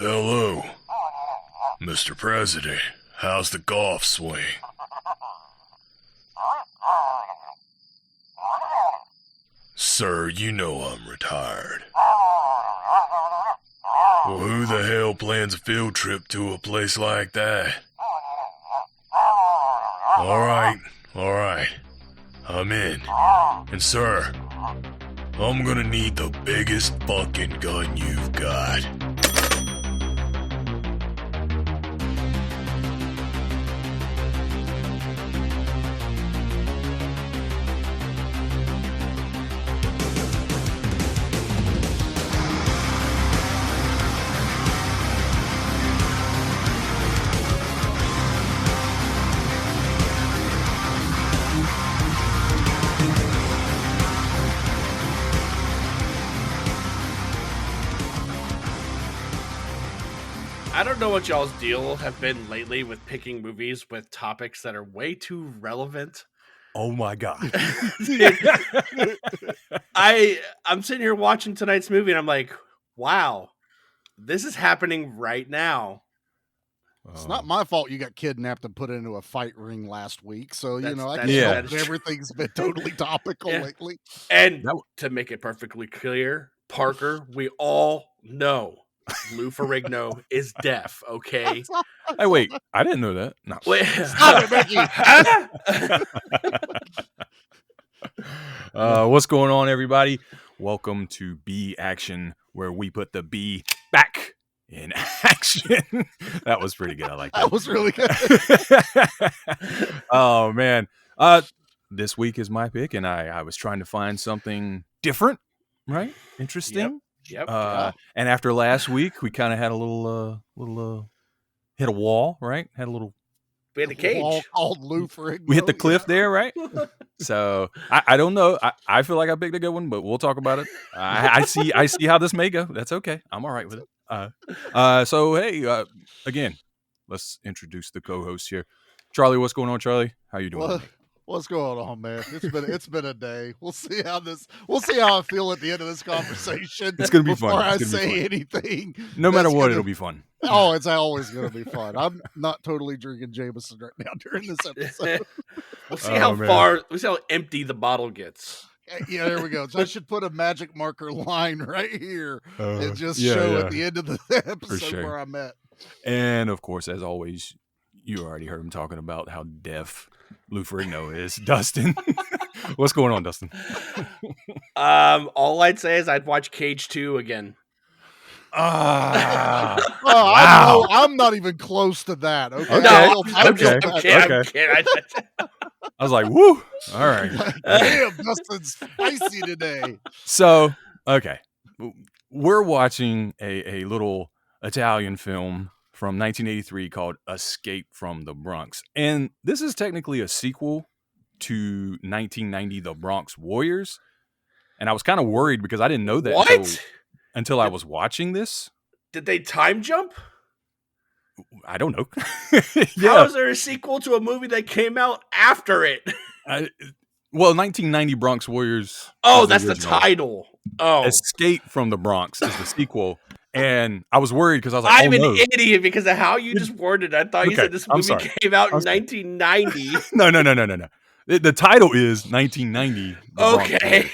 Hello, Mr. President. How's the golf swing? Sir, you know I'm retired. Well, who the hell plans a field trip to a place like that? Alright. I'm in. And sir, I'm gonna need the biggest fucking gun you've got. I don't know what y'all's deal have been lately with picking movies with topics that are way too relevant. Oh my God. I'm sitting here watching tonight's movie and I'm like, wow, this is happening right now. It's not my fault you got kidnapped and put into a fight ring last week. So, I That's- can't yeah. help that everything's been totally topical Yeah. lately. And to make it perfectly clear, Parker, we all know Lou Ferrigno is deaf, okay? Hey, wait. I didn't know that. No. Wait. Stop it, Mickey. What's going on, everybody? Welcome to B Action, where we put the B back in action. That was pretty good. I like that. That was really good. Oh, man. This week is my pick, and I was trying to find something different, right? Interesting. Yep. And after last week, we kind of had a little hit a wall, right? Had a little. We had the cage. All called Lou Ferrigno. We hit the cliff there, right? So I don't know. I feel like I picked a good one, but we'll talk about it. I see how this may go. That's okay. I'm all right with it. So hey, again, let's introduce the co-host here. Charlie, what's going on, Charlie? How you doing? What's going on, man? It's been a day. We'll see how I feel at the end of this conversation. It's gonna be fun. Before I It's gonna be say fun. anything. No matter what, it'll be fun. Oh, it's always gonna be fun. I'm not totally drinking Jameson right now during this episode. We'll see we'll see how empty the bottle gets. Yeah, there we go. So I should put a magic marker line right here and just show at the end of the episode where I'm at. And of course, as always, you already heard him talking about how deaf Lou Ferrigno is. Dustin, what's going on, Dustin? All I'd say is I'd watch Cage 2 again. Wow. I'm not even close to that. Okay. No, I'm kidding. I was like, woo. All right. Damn, Dustin's spicy today. So, okay. We're watching a little Italian film from 1983 called Escape from the Bronx. And this is technically a sequel to 1990 The Bronx Warriors. And I was kind of worried because I didn't know that until I was watching this. Did they time jump? I don't know. How is there a sequel to a movie that came out after it? 1990 Bronx Warriors. Oh, that's the title. Oh, Escape from the Bronx is the sequel. And I was worried because I was like, I'm an idiot because of how you just worded it. I thought you said this movie came out in 1990. No. The title is 1990. Okay.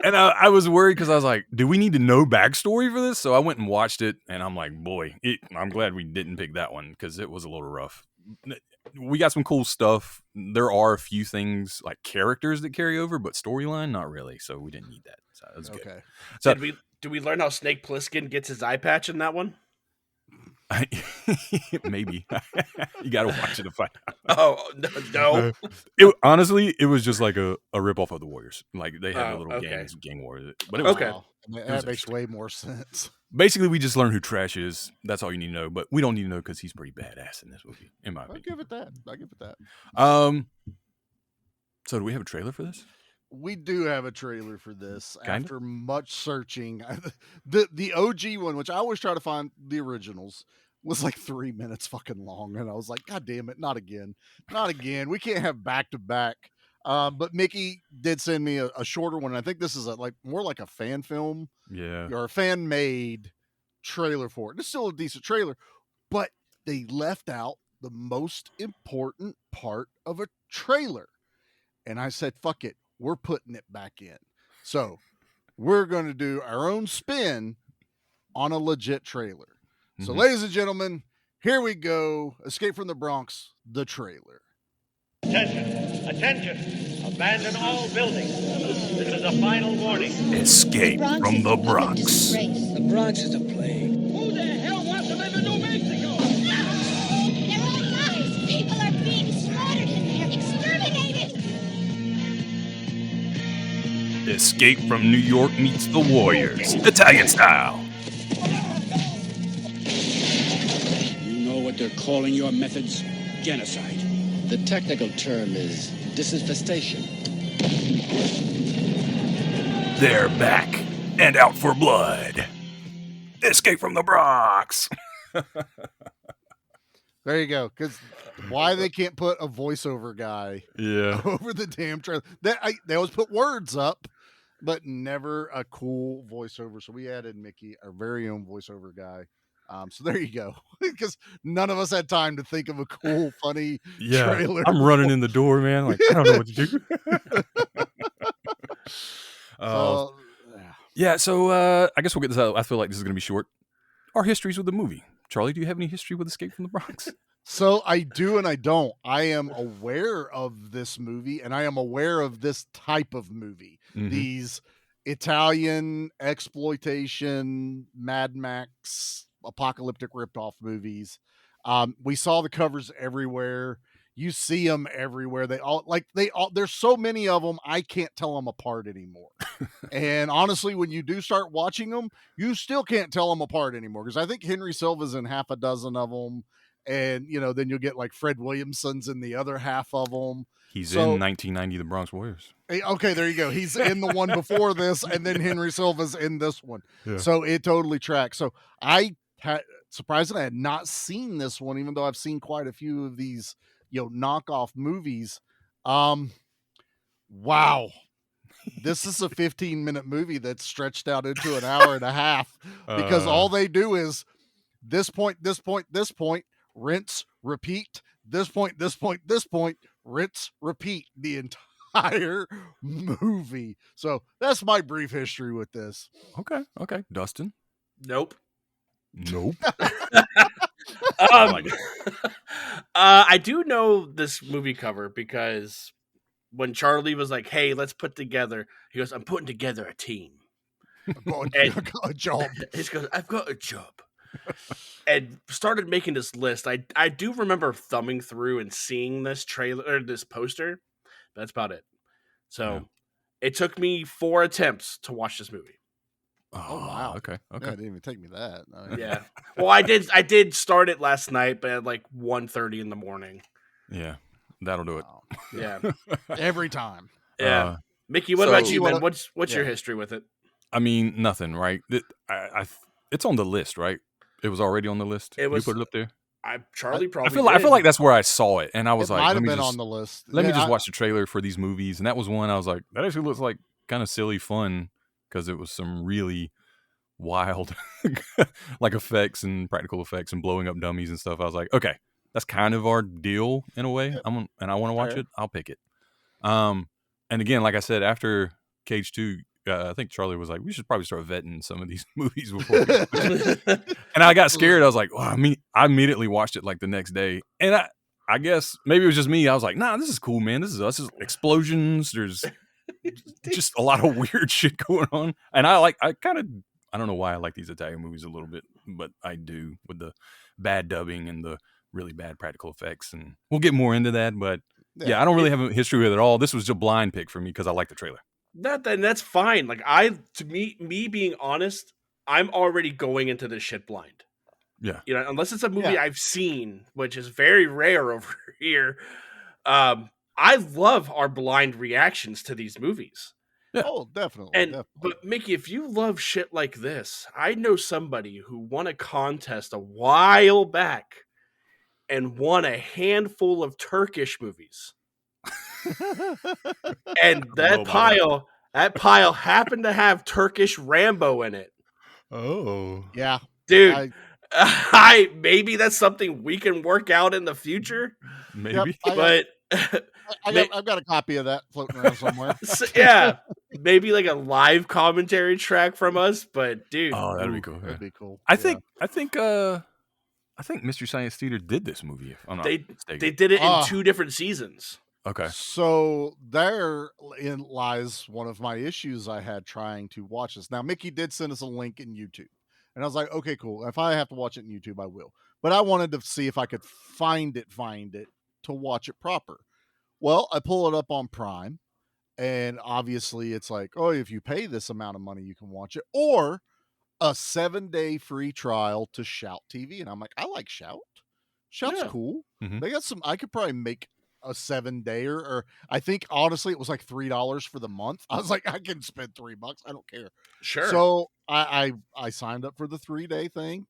And I was worried because I was like, do we need to know backstory for this? So I went and watched it, and I'm like, boy, I'm glad we didn't pick that one because it was a little rough. We got some cool stuff. There are a few things like characters that carry over, but storyline, not really. So we didn't need that. So that was good. Okay. So did we learn how Snake Plissken gets his eye patch in that one? Maybe. You got to watch it to find out. Oh, no. Honestly, it was just like a ripoff of the Warriors. Like they had a little gang war. But it was okay. That makes way more sense. Basically, we just learned who Trash is. That's all you need to know. But we don't need to know because he's pretty badass in this movie, in my opinion. I'll give it that. So do we have a trailer for this? We do have a trailer for this. Kinda? After much searching. The OG one, which I always try to find the originals, was like 3 minutes fucking long. And I was like, God damn it, not again. We can't have back to back. But Mickey did send me a shorter one. And I think this is more like a fan film. Yeah. Or a fan made trailer for it. It's still a decent trailer, but they left out the most important part of a trailer. And I said, fuck it, we're putting it back in. So we're going to do our own spin on a legit trailer. So, ladies and gentlemen, here we go. Escape from the Bronx, the trailer. Attention, attention. Abandon all buildings. This is a final warning. Escape from the Bronx. The Bronx is a plague. Who the hell wants to live in New Mexico? They're all lies. People are being slaughtered in there, exterminated. Escape from New York meets the Warriors, Italian style. You know what they're calling your methods? Genocide. The technical term is disinfestation. They're back and out for blood. Escape from the Bronx. There you go. Because why they can't put a voiceover guy over the damn trailer? They always put words up, but never a cool voiceover. So we added Mickey, our very own voiceover guy. So there you go. Because none of us had time to think of a cool, funny trailer. I'm running in the door, man. Like, I don't know what to do. So I guess we'll get this out. I feel like this is going to be short. Our histories with the movie. Charlie, do you have any history with Escape from the Bronx? So I do and I don't. I am aware of this movie and I am aware of this type of movie. Mm-hmm. These Italian exploitation, Mad Max, apocalyptic ripped off movies. We saw the covers everywhere. You see them everywhere. There's so many of them. I can't tell them apart anymore. And honestly, when you do start watching them, you still can't tell them apart anymore. Because I think Henry Silva's in half a dozen of them. And, then you'll get like Fred Williamson's in the other half of them. He's in 1990, The Bronx Warriors. Okay, there you go. He's in the one before this, and then Henry Silva's in this one. Yeah. So it totally tracks. So surprisingly, I had not seen this one, even though I've seen quite a few of these, knockoff movies. Wow. This is a 15-minute movie that's stretched out into an hour and a half because all they do is this point, rinse, repeat, this point, rinse, repeat the entire movie. So that's my brief history with this. Okay. Dustin? Nope. I do know this movie cover because when Charlie was like, "Hey, let's put together," he goes, "I'm putting together a team. I've got a job." He goes, "I've got a job." And started making this list. I do remember thumbing through and seeing this trailer or this poster. That's about it. So It took me 4 attempts to watch this movie. Oh wow! Okay. Yeah, it didn't even take me that. Yeah. Well, I did start it last night, but at like 1:30 in the morning. Yeah, that'll do it. Wow. Yeah. Every time. Yeah. Mickey, what about you, man? What's your history with it? I mean, nothing, right? It's on the list, right? It was already on the list. You put it up there. Charlie probably. I feel like that's where I saw it, and I was like, might have been on the list. Let me just watch the trailer for these movies, and that was one I was like, that actually looks like kind of silly fun because it was some really wild like effects and practical effects and blowing up dummies and stuff. I was like, okay, that's kind of our deal in a way. I want to watch it. I'll pick it. And again, like I said, after Cage 2. I think Charlie was like, we should probably start vetting some of these movies before. And I got scared. I was like, well, I immediately watched it like the next day. And I guess maybe it was just me. I was like, nah, this is cool, man. This is us. There's explosions. There's just a lot of weird shit going on. And I don't know why I like these Italian movies a little bit, but I do with the bad dubbing and the really bad practical effects. And we'll get more into that. But yeah, I don't really have a history with it at all. This was just a blind pick for me because I like the trailer. That's fine. Like me being honest, I'm already going into this shit blind. Yeah. Unless it's a movie I've seen, which is very rare over here. I love our blind reactions to these movies. Yeah. Oh, definitely. But Mickey, if you love shit like this, I know somebody who won a contest a while back and won a handful of Turkish movies. And that pile happened to have Turkish Rambo in it. Oh. Yeah. dude. I maybe that's something we can work out in the future. Maybe. But I've got a copy of that floating around somewhere. yeah, maybe like a live commentary track from us. But dude, Oh, that'd be cool. That'd be cool. I think Mystery Science Theater did this movie. If I'm not mistaken. they did it in 2 different seasons. Okay. So therein lies one of my issues I had trying to watch this. Now, Mickey did send us a link in YouTube. And I was like, okay, cool. If I have to watch it in YouTube, I will. But I wanted to see if I could find it to watch it proper. Well, I pull it up on Prime. And obviously it's like, oh, if you pay this amount of money, you can watch it. Or a 7-day free trial to Shout TV. And I'm like, I like Shout. Shout's cool. Mm-hmm. They got I could probably make a 7-day or I think honestly it was like $3 for the month. I was like, I can spend $3. I don't care. Sure. So I signed up for the 3-day thing.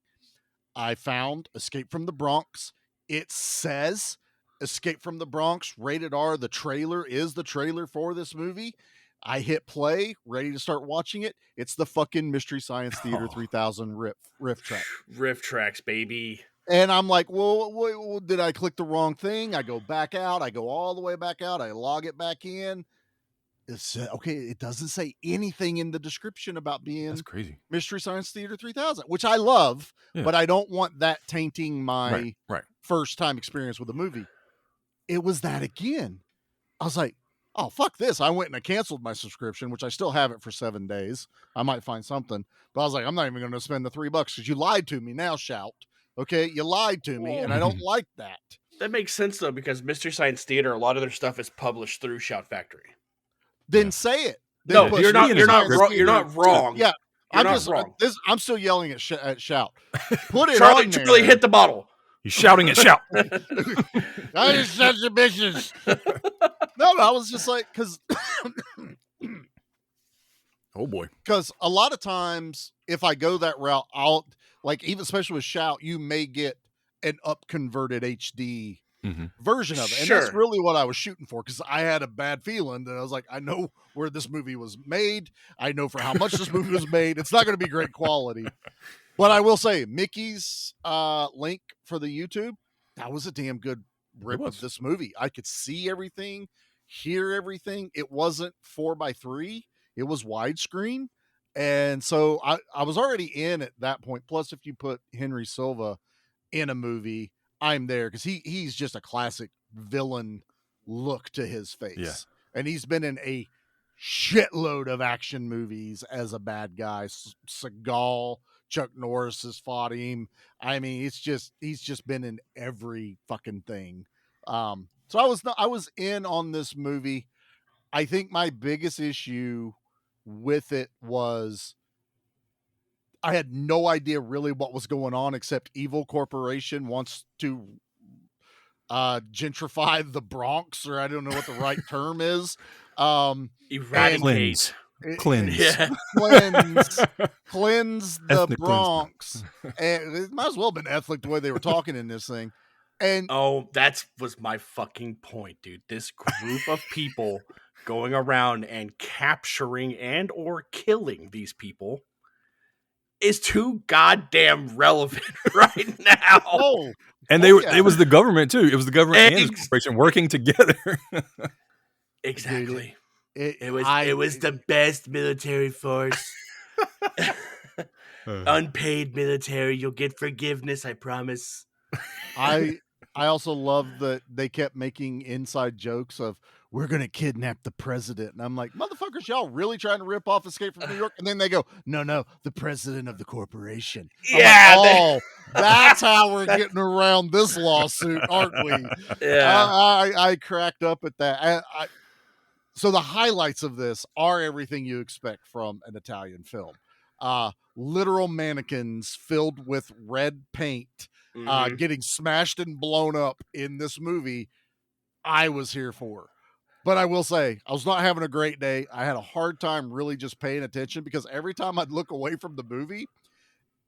I found Escape from the Bronx. It says Escape from the Bronx, rated R. The trailer is the trailer for this movie. I hit play, ready to start watching it. It's the fucking Mystery Science Theater 3000 riff track. Riff tracks, baby. And I'm like, well, did I click the wrong thing? I go back out. I go all the way back out. I log it back in. It's okay. It doesn't say anything in the description about being That's crazy. Mystery Science Theater 3000, which I love, but I don't want that tainting my first time experience with the movie. It was that again. I was like, oh, fuck this. I went and I canceled my subscription, which I still have it for 7 days. I might find something, but I was like, I'm not even going to spend the $3 because you lied to me now, Shout. Okay, you lied to me, and I don't like that. That makes sense though, because Mystery Science Theater, a lot of their stuff is published through Shout Factory. Then say it. No, you're not wrong. You're not wrong. Yeah, I'm just wrong. I'm still yelling at Shout. Put it Charlie, on there. Charlie, hit the bottle. He's shouting at Shout. That is such a business. No, I was just like, because oh boy, because a lot of times if I go that route, I'll like even especially with Shout, you may get an up-converted HD version of it. And that's really what I was shooting for, because I had a bad feeling that I was like, I know where this movie was made. I know for how much this movie was made. It's not going to be great quality. But I will say, Mickey's link for the YouTube, that was a damn good rip of this movie. I could see everything, hear everything. It wasn't 4:3. It was widescreen. And so I was already in at that point. Plus, if you put Henry Silva in a movie, I'm there, because he's just a classic villain look to his face. Yeah. And he's been in a shitload of action movies as a bad guy. Seagal, Chuck Norris has fought him. I mean, he's just been in every fucking thing. So I was in on this movie. I think my biggest issue with it was I had no idea really what was going on, except Evil Corporation wants to gentrify the Bronx, or I don't know what the right term is. Eradicate. Cleanse. Yeah. Cleanse the Ethnic Bronx. And it might as well have been ethnic the way they were talking in this thing. And that was my fucking point, dude. This group of people going around and capturing and or killing these people is too goddamn relevant right now. And it was the government too. It was the government and the corporation working together. Exactly. It was the best military force. Unpaid military. You'll get forgiveness, I promise. I also love that they kept making inside jokes of, we're going to kidnap the president. And I'm like, motherfuckers, y'all really trying to rip off Escape from New York? And then they go, no, the president of the corporation. Yeah. Like, that's how we're getting around this lawsuit, aren't we? Yeah. I cracked up at that. So the highlights of this are everything you expect from an Italian film. Literal mannequins filled with red paint, getting smashed and blown up in this movie. I was here for. But I will say, I was not having a great day. I had a hard time really just paying attention, because every time I'd look away from the movie,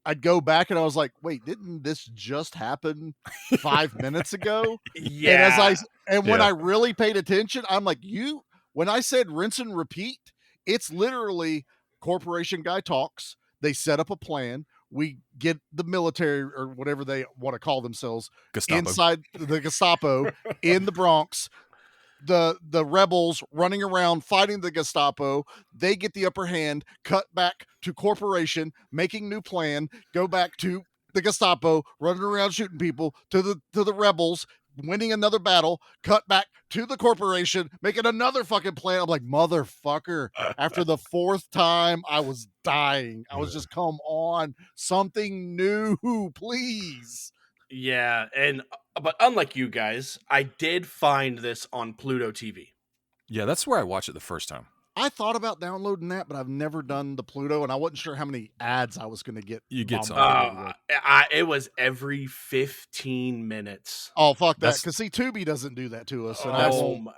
I'd go back and I was like, wait, didn't this just happen 5 minutes ago? Yeah. And when I really paid attention, I'm like, when I said rinse and repeat, it's literally corporation guy talks. They set up a plan. We get the military or whatever they want to call themselves Gestapo. inside the Gestapo in the Bronx. The rebels running around fighting the Gestapo. They get the upper hand. Cut back to corporation making new plan. Go back to the Gestapo running around shooting people to the rebels winning another battle. Cut back to the corporation making another fucking plan. I'm like, motherfucker. After the fourth time, I was dying. I was just, come on, something new, please. Yeah, but unlike you guys, I did find this on Pluto TV. Yeah, that's where I watched it the first time. I thought about downloading that, but I've never done the Pluto, and I wasn't sure how many ads I was going to get. You get some. It was every 15 minutes. Oh, fuck that. Because see, Tubi doesn't do that to us. And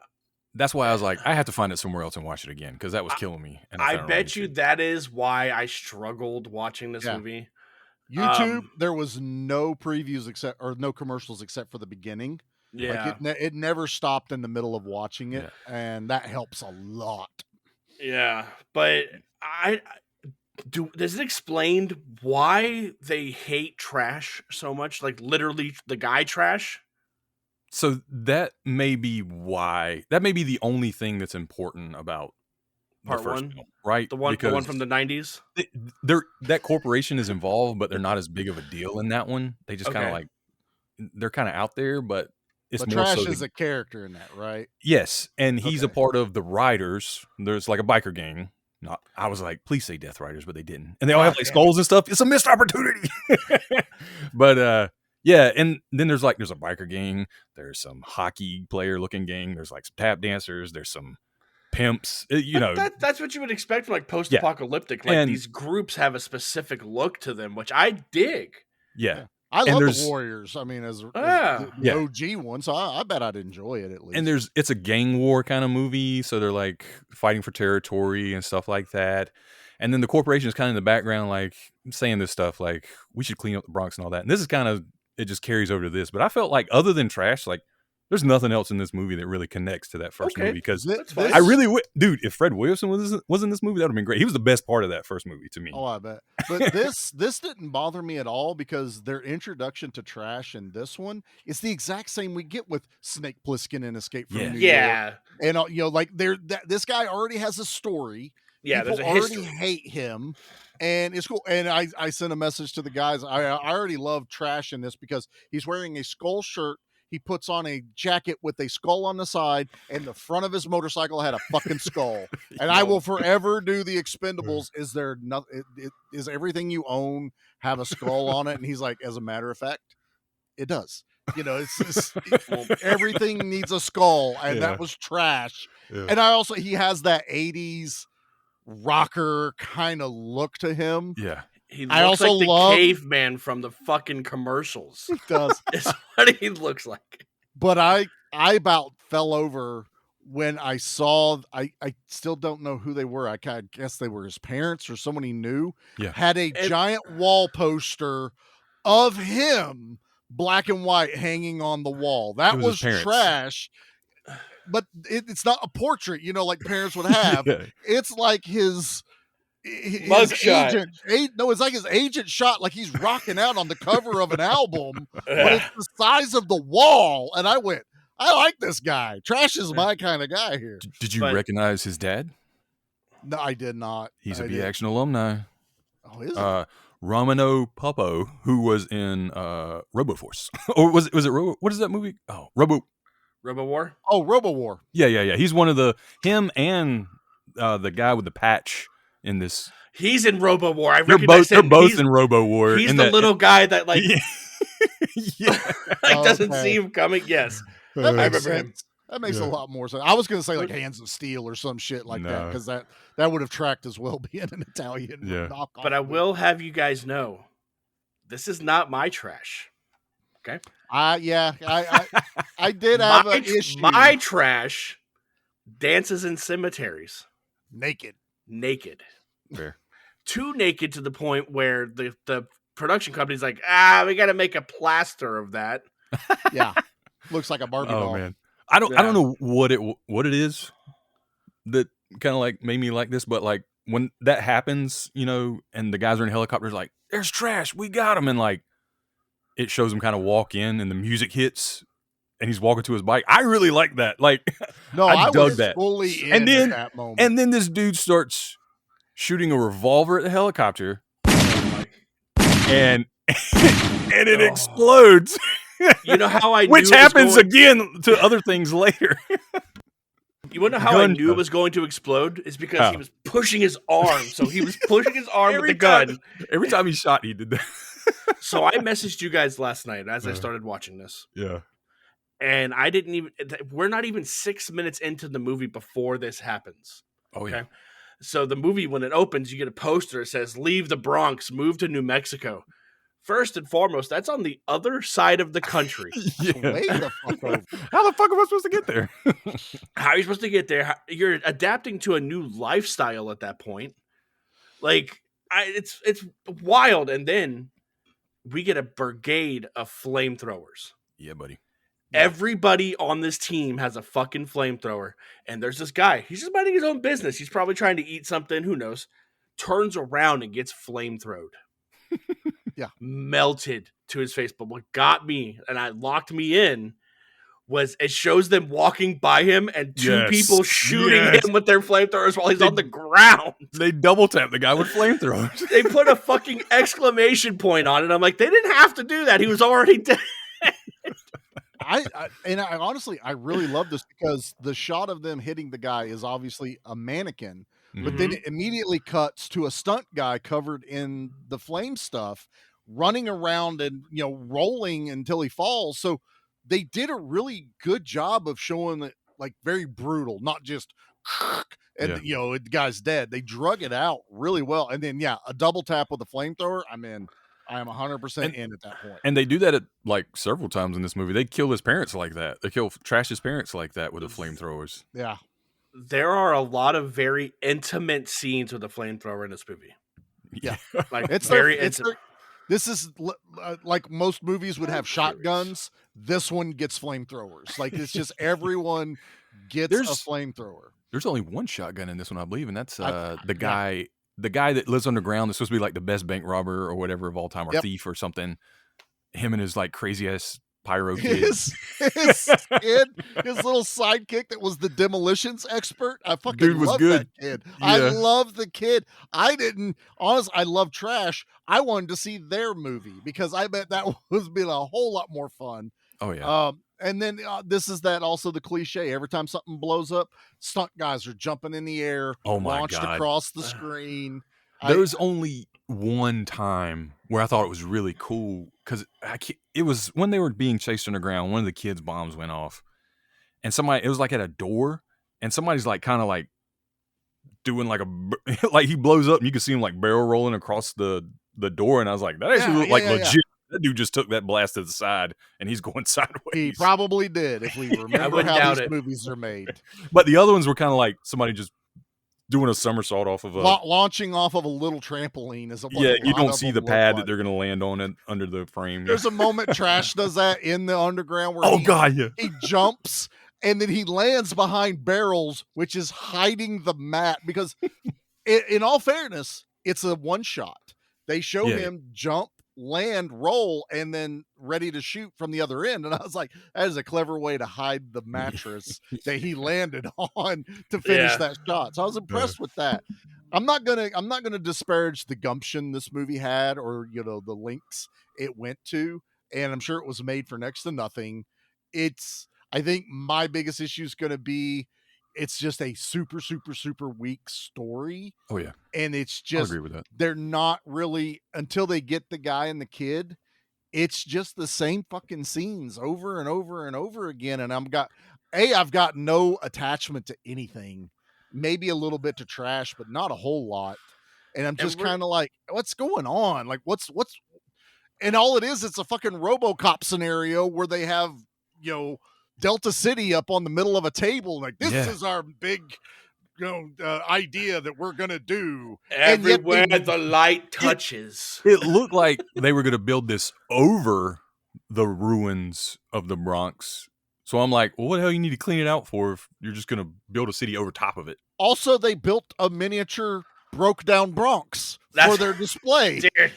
that's why I was like, I had to find it somewhere else and watch it again, because that was killing me. And I bet you that is why I struggled watching this movie. YouTube, there was no previews or no commercials except for the beginning. Yeah. Like it never stopped in the middle of watching it, and that helps a lot. Yeah, but does it explain why they hate trash so much? Like literally the guy trash? So that may be why. That may be the only thing that's important about Part the first one, film, right? The one from the 90s. That corporation is involved, but they're not as big of a deal in that one. They just kind of like they're kind of out there, but it's more Trash so is a character in that, right? Yes, and he's a part of the Riders. There's like a biker gang. I was like, please say Death Riders, but they didn't, and they all have like skulls and stuff. It's a missed opportunity. But yeah, and then there's a biker gang. There's some hockey player looking gang. There's like some tap dancers. There's some pimps, that's what you would expect from like post-apocalyptic. Like these groups have a specific look to them, which I dig. Yeah. I love the Warriors. I mean, as the OG one, so I bet I'd enjoy it at least. And it's a gang war kind of movie, so they're like fighting for territory and stuff like that. And then the corporation is kind of in the background, like saying this stuff, like we should clean up the Bronx and all that. And this is kind of, it just carries over to this. But I felt like other than trash, like there's nothing else in this movie that really connects to that first movie, because I really dude, if Fred Williamson was in this movie, that would have been great. He was the best part of that first movie to me. Oh, I bet. But this didn't bother me at all, because their introduction to trash in this one is the exact same we get with Snake Plissken in Escape from New York. And like this guy already has a story. Yeah, people there's a already history. hate him. And it's cool. And I sent a message to the guys. I already love Trash in this because he's wearing a skull shirt. He puts on a jacket with a skull on the side, and the front of his motorcycle had a fucking skull. And I will forever do the Expendables. Is there nothing? Is everything you own have a skull on it? And he's like, as a matter of fact, it does. Everything needs a skull, and that was Trash. Yeah. And he has that 80s rocker kind of look to him. Yeah. He looks like the caveman from the fucking commercials. He does. It's what he looks like. But I about fell over when I saw, I still don't know who they were. I guess they were his parents or someone he knew. Yeah. Had a giant wall poster of him, black and white, hanging on the wall. That was Trash. But it's not a portrait, like parents would have. It's like his agent. It's like his agent shot, like he's rocking out on the cover of an album, but it's the size of the wall. And I went, I like this guy. Trash is my kind of guy here. Did you recognize his dad? No, I did not. He's a B-Action alumni. Oh, is he? Romano Popo, who was in RoboForce. Or was it what is that movie? Oh, RoboWar? Oh, RoboWar. Yeah. He's one of him and the guy with the patch in this. He's in RoboWar. I recognize him. They're both in RoboWar. He's the little guy that doesn't see him coming. Yes. I remember him. That makes a lot more sense. I was going to say like Hands of Steel or some shit like that, because that would have tracked as well being an Italian knockoff. But I will have you guys know, this is not my trash. Okay. I did have an issue. My trash dances in cemeteries. Naked. Fair. Too naked to the point where the production company's like, we got to make a plaster of that. Yeah. Looks like a Barbie doll. Man. I don't know what it is that kind of like made me like this, but like when that happens, you know, and the guys are in helicopters, like, there's trash, we got him, and like it shows him kind of walk in, and the music hits, and he's walking to his bike. I really like that. Like, No, I I dug was that. fully in And then, at that moment. and then this dude starts shooting a revolver at the helicopter, and and it explodes. You know how I Which knew it was happens going- again to other things later. You want to know how I Gun knew gun. it was going to explode? It's because How? he was pushing his arm. So he was pushing his arm with Every the gun. time- Every time he shot, he did that. So I messaged you guys last night as I started watching this. Yeah. And I didn't even, we're not even 6 minutes into the movie before this happens. Oh, yeah. Okay. So the movie, when it opens, you get a poster. It says, "Leave the Bronx, move to New Mexico." First and foremost, that's on the other side of the country. Yeah. Way the fuck over. How the fuck am I supposed to get there? How are you supposed to get there? You're adapting to a new lifestyle at that point. Like, it's wild. And then we get a brigade of flamethrowers. Yeah, buddy. Everybody on this team has a fucking flamethrower. And there's this guy. He's just minding his own business. He's probably trying to eat something. Who knows? Turns around and gets flamethrowed. Yeah. Melted to his face. But what got me and I locked me in was it shows them walking by him and two Yes. people shooting Yes. him with their flamethrowers while he's on the ground. They double tap the guy with flamethrowers. They put a fucking exclamation point on it. I'm like, they didn't have to do that. He was already dead. I honestly, I really love this because the shot of them hitting the guy is obviously a mannequin, but then it immediately cuts to a stunt guy covered in the flame stuff, running around and, you know, rolling until he falls. So they did a really good job of showing it like very brutal, not just and you know, the guy's dead. They drug it out really well. And then a double tap with a flamethrower. I'm in. I am 100% in at that point. And they do that at like several times in this movie. They kill his parents like that. They kill Trash's parents like that with the flamethrowers. Yeah. There are a lot of very intimate scenes with a flamethrower in this movie. Yeah. Like It's very their, it's intimate. this is like most movies would have shotguns. This one gets flamethrowers. Like it's just everyone gets a flamethrower. There's only one shotgun in this one, I believe, and that's the guy that lives underground. That's supposed to be like the best bank robber or whatever of all time, or thief or something. Him and his like crazy ass pyro kid. His kid, his little sidekick that was the demolitions expert. I fucking Dude was love good. that kid. Yeah. I love the kid. I didn't honestly. I love Trash. I wanted to see their movie because I bet that was been a whole lot more fun. Oh yeah. And then this is that also the cliche. Every time something blows up, stunt guys are jumping in the air, Oh my launched God. across the screen. There was only one time where I thought it was really cool because it was when they were being chased underground. One of the kids' bombs went off, and it was like at a door, and somebody's like kind of like doing like like he blows up, and you can see him like barrel rolling across the door, and I was like, that actually looked like legit. That dude just took that blast to the side, and he's going sideways. He probably did if we remember how these movies are made. But the other ones were kind of like somebody just doing a somersault off of a launching off of a little trampoline is you don't see the pad that they're going to land on it under the frame. There's a moment Trash does that in the underground where he jumps and then he lands behind barrels, which is hiding the mat because in all fairness, it's a one shot. They show him jump, land, roll, and then ready to shoot from the other end. And I was like, that is a clever way to hide the mattress that he landed on to finish that shot. So I was impressed with that. I'm not gonna disparage the gumption this movie had or the lengths it went to, and I'm sure it was made for next to nothing. I think my biggest issue is gonna be it's just a super, super, super weak story. Oh yeah. And it's just, I agree with that. They're not really, until they get the guy and the kid, it's just the same fucking scenes over and over and over again. And I've got no attachment to anything, maybe a little bit to Trash, but not a whole lot. And I'm just kind of like, what's going on? Like what's, and all it is, it's a fucking RoboCop scenario where they have, Delta City up on the middle of a table. Like this is our big, idea that we're going to do. Everywhere the light touches. It looked like they were going to build this over the ruins of the Bronx. So I'm like, well, what the hell you need to clean it out for if you're just going to build a city over top of it? Also, they built a miniature broke down Bronx That's- for their display. Dude.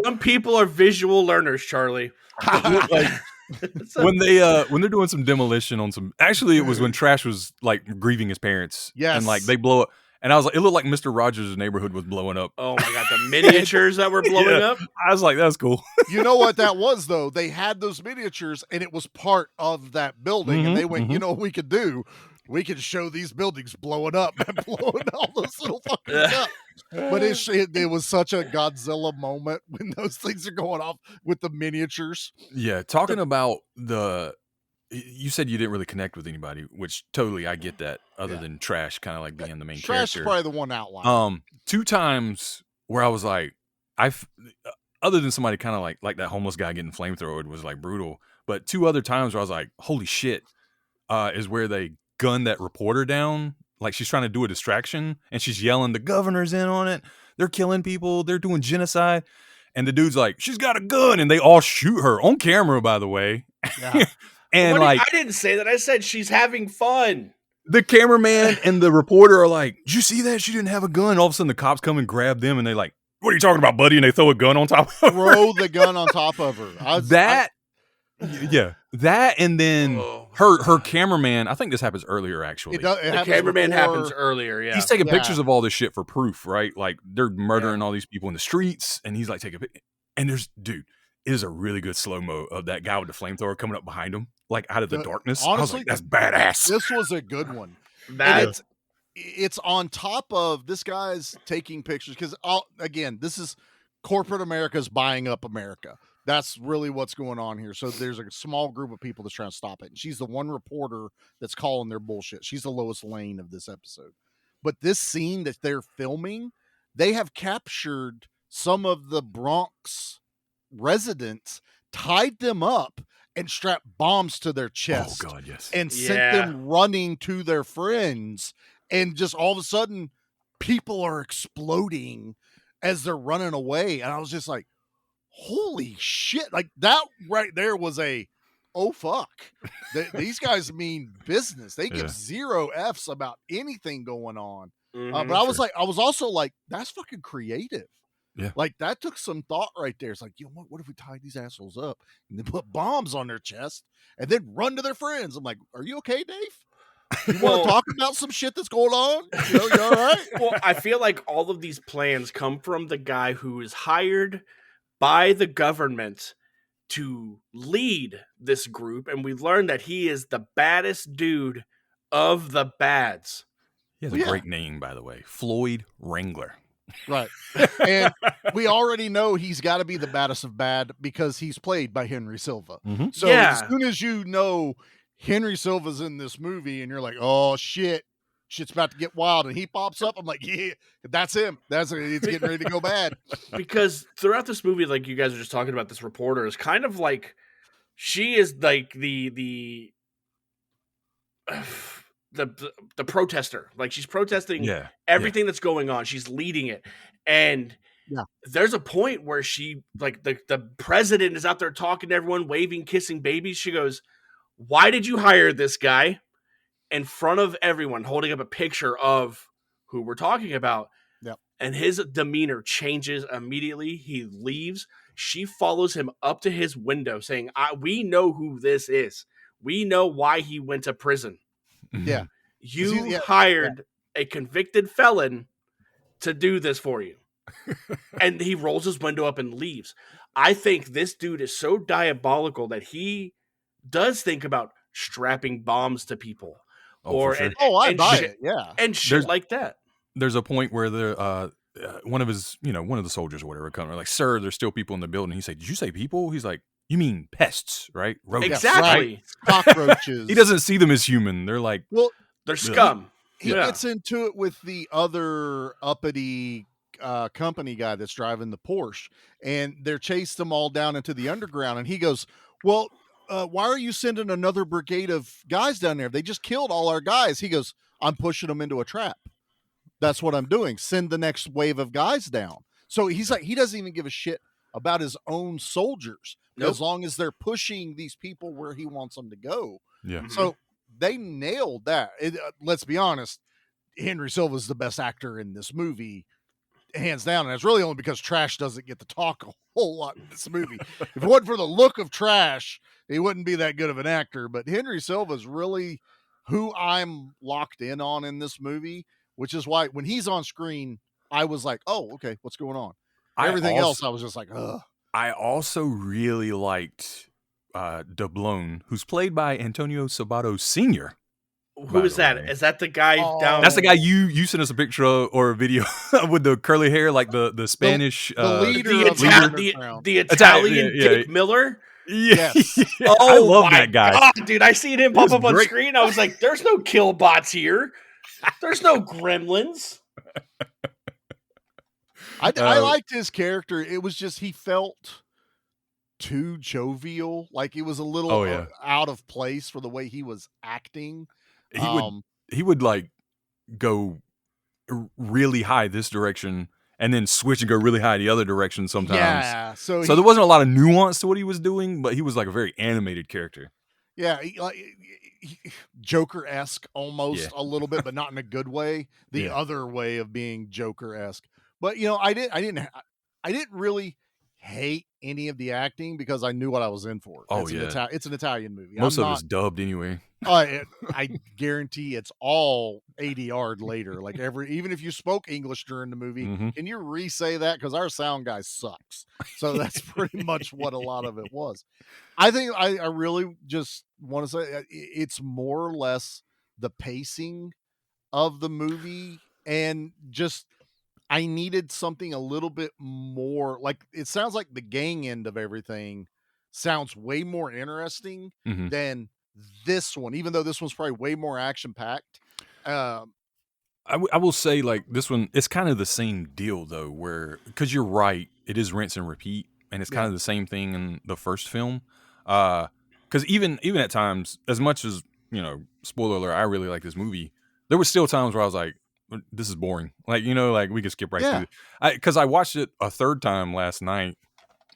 Some people are visual learners, Charlie. Like, when they're doing some demolition on some, actually it was when Trash was like grieving his parents. Yes. And like they blow up, and I was like, it looked like Mr. Rogers' neighborhood was blowing up. Oh my god, the miniatures that were blowing up. I was like, that's cool. You know what that was, though? They had those miniatures, and it was part of that building. And they went, you know what we could do? We could show these buildings blowing up and blowing all those little fuckers up. But it was such a Godzilla moment when those things are going off with the miniatures. Yeah, talking about you said you didn't really connect with anybody, which totally I get that. Other than Trash, kind of like being the main Trash character. is probably the one outlier. 2 times where I was like, other than somebody kind of like that homeless guy getting flamethrowered was like brutal, but 2 other times where I was like, holy shit, is where they gunned that reporter down. Like she's trying to do a distraction and she's yelling, the governor's in on it. They're killing people. They're doing genocide. And the dude's like, she's got a gun. And they all shoot her on camera, by the way. Yeah. And I like, didn't say that. I said she's having fun. the cameraman and the reporter are like, did you see that? She didn't have a gun. All of a sudden the cops come and grab them and they like, what are you talking about, buddy? And they throw a gun on top of her. Throw the gun on top of her. That and then her cameraman, I think this happens earlier actually. The cameraman happens earlier, yeah. He's taking pictures of all this shit for proof, right? Like they're murdering all these people in the streets and he's like taking a picture. And it is a really good slow-mo of that guy with the flamethrower coming up behind him, like out of the darkness. Honestly, I was like, that's badass. This was a good one. It's on top of this guy's taking pictures because, again, this is corporate America's buying up America. That's really what's going on here. So there's a small group of people that's trying to stop it. And she's the one reporter that's calling their bullshit. She's the Lois Lane of this episode. But this scene that they're filming, they have captured some of the Bronx residents, tied them up, and strapped bombs to their chest. Oh, God, yes. And sent them running to their friends. And just all of a sudden, people are exploding as they're running away. And I was just like, holy shit. Like that right there was oh, fuck. These guys mean business. They give 0 Fs about anything going on. But I was also like, that's fucking creative. Yeah. Like that took some thought right there. It's like, you know what if we tied these assholes up and they put bombs on their chest and then run to their friends? I'm like, are you okay, Dave? You want to talk about some shit that's going on? You all right? Well, I feel like all of these plans come from the guy who is hired by the government to lead this group, and we learned that he is the baddest dude of the bads. He has a great name, by the way. Floyd Wrangler. Right. And we already know he's got to be the baddest of bad because he's played by Henry Silva. Mm-hmm. So as soon as you know Henry Silva's in this movie and you're like, oh, shit's about to get wild, and he pops up, I'm like, yeah, that's him. It's getting ready to go bad. Because throughout this movie, like you guys are just talking about, this reporter is kind of like, she is like the protester. Like she's protesting everything that's going on. She's leading it. And there's a point where she, like the president is out there talking to everyone, waving, kissing babies. She goes, why did you hire this guy? In front of everyone, holding up a picture of who we're talking about. Yep. And his demeanor changes immediately. He leaves. She follows him up to his window saying, we know who this is. We know why he went to prison. Yeah. You hired a convicted felon to do this for you. And he rolls his window up and leaves. I think this dude is so diabolical that he does think about strapping bombs to people. I buy it. Yeah. And shit like that. There's a point where one of the soldiers or whatever come, like, sir, there's still people in the building. He said, did you say people? He's like, you mean pests, right? Rodents. Exactly. Right? Cockroaches. He doesn't see them as human. They're like, they're scum. He gets into it with the other uppity company guy that's driving the Porsche, and they're chased them all down into the underground. And he goes, well, why are you sending another brigade of guys down there? They just killed all our guys. He goes, I'm pushing them into a trap. That's what I'm doing. Send the next wave of guys down. So he's like, he doesn't even give a shit about his own soldiers as long as they're pushing these people where he wants them to go. Yeah. So they nailed that. Let's be honest. Henry Silva's the best actor in this movie, hands down. And it's really only because Trash doesn't get to talk a whole lot in this movie. If it wasn't for the look of Trash, he wouldn't be that good of an actor. But Henry Silva's really who I'm locked in on in this movie, which is why when he's on screen, I was like, oh, okay, what's going on? Everything else, I was just like, ugh. I also really liked Doblone, who's played by Antonio Sabato Sr. Who is that? Is that the guy down? That's the guy you sent us a picture of, or a video with the curly hair, like the Spanish leader, the Italian Dick Miller. Yes. Yeah, I love that guy. God, dude, I seen him pop up on screen. I was like, "There's no kill bots here. There's no gremlins." I liked his character. It was just he felt too jovial, like it was a little out of place for the way he was acting. He would like go really high this direction and then switch and go really high the other direction sometimes. Yeah, so there wasn't a lot of nuance to what he was doing, but he was like a very animated character. Yeah, Joker-esque almost a little bit, but not in a good way. The other way of being Joker-esque. But I didn't really hate any of the acting because I knew what I was in for. It's an Italian movie. Most of it's dubbed anyway. I guarantee it's all ADR'd later. Like even if you spoke English during the movie, can you re-say that? Because our sound guy sucks. So that's pretty much what a lot of it was. I think I really just want to say it's more or less the pacing of the movie, and just I needed something a little bit more. Like it sounds like the gang end of everything sounds way more interesting than this one, even though this one's probably way more action packed. I will say, like, this one, it's kind of the same deal though, where because you're right, it is rinse and repeat, and it's kind of the same thing in the first film. Because even at times, as much as spoiler alert, I really like this movie, there were still times where I was like, this is boring. Like like we could skip right through it. Because I watched it a third time last night.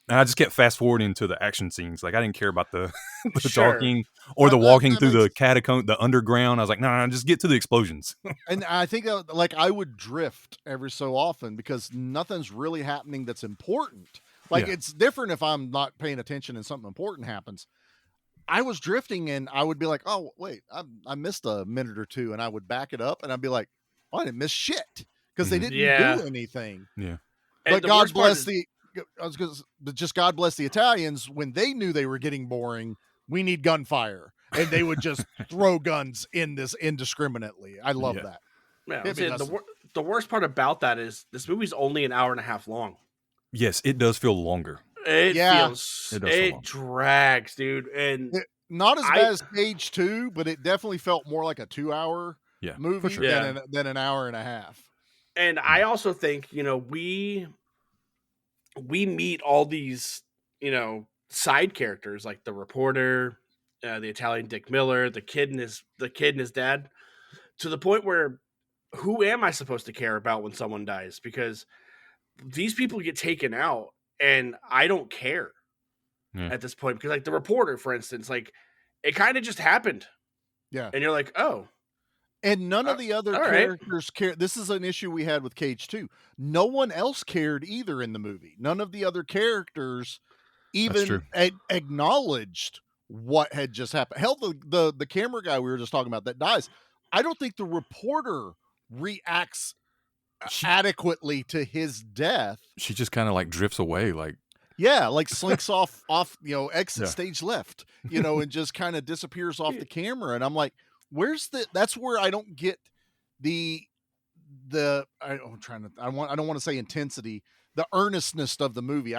And I just kept fast forwarding to the action scenes. Like I didn't care about the talking or the walking through the catacomb, the underground. I was like, no, just get to the explosions. And I think like I would drift every so often because nothing's really happening that's important. Like it's different if I'm not paying attention and something important happens. I was drifting and I would be like, oh wait, I missed a minute or two, and I would back it up and I'd be like, oh, I didn't miss shit because they didn't do anything. Yeah, but God bless God bless the Italians. When they knew they were getting boring, we need gunfire, and they would just throw guns in this indiscriminately. I love that. Yeah, the worst part about that is this movie's only an hour and a half long. Yes, it does feel longer. It drags, dude, and not as bad as Cage 2, but it definitely felt more like a 2-hour movie than an hour and a half. And I also think we meet all these, side characters like the reporter, the Italian Dick Miller, the kid and his dad, to the point where who am I supposed to care about when someone dies? Because these people get taken out and I don't care at this point. Because like the reporter, for instance, like it kind of just happened. Yeah. And you're like, oh. And none of the other characters care. This is an issue we had with Cage 2. No one else cared either in the movie. None of the other characters even acknowledged what had just happened. Hell, the camera guy we were just talking about that dies, I don't think the reporter reacts adequately to his death. She just kind of like drifts away, like slinks off exit stage left, and just kind of disappears off the camera. And I'm like, that's where I don't get I don't want to say intensity, the earnestness of the movie.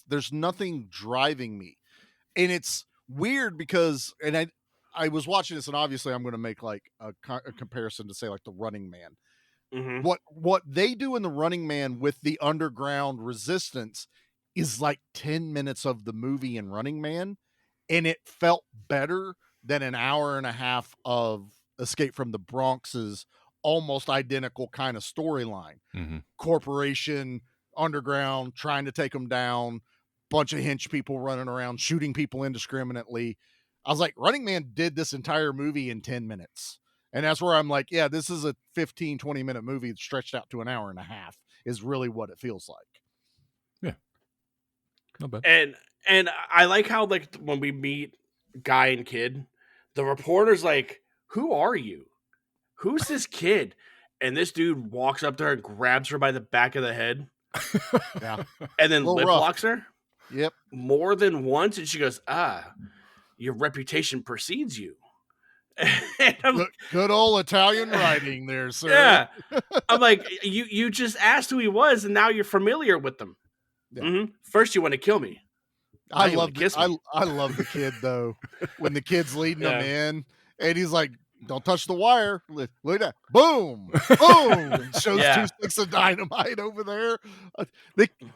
There's nothing driving me. And it's weird because, and I was watching this, and obviously I'm going to make like a comparison to say like the Running Man. Mm-hmm. What they do in the Running Man with the underground resistance is like 10 minutes of the movie in Running Man. And it felt better than an hour and a half of Escape from the Bronx's almost identical kind of storyline. Mm-hmm. Corporation, underground, trying to take them down, bunch of hench people running around, shooting people indiscriminately. I was like, Running Man did this entire movie in 10 minutes. And that's where I'm like, yeah, this is a 15, 20-minute movie stretched out to an hour and a half is really what it feels like. Not bad. And I like how, like, when we meet Guy and Kid, the reporter's like, "Who are you? Who's this kid?" And this dude walks up to her and grabs her by the back of the head. Yeah. And then Little lip rough. locks her Yep. more than once. And she goes, your reputation precedes you. And I'm, Good old Italian writing there, sir. yeah. I'm like, you just asked who he was, and now you're familiar with them. Yeah. First, you want to kill me. I you love wanna kiss me. I love the kid though. When the kid's leading Yeah. him in, and he's like, "Don't touch the wire." Look at that! Boom, boom! And shows Yeah. 2 sticks of dynamite over there.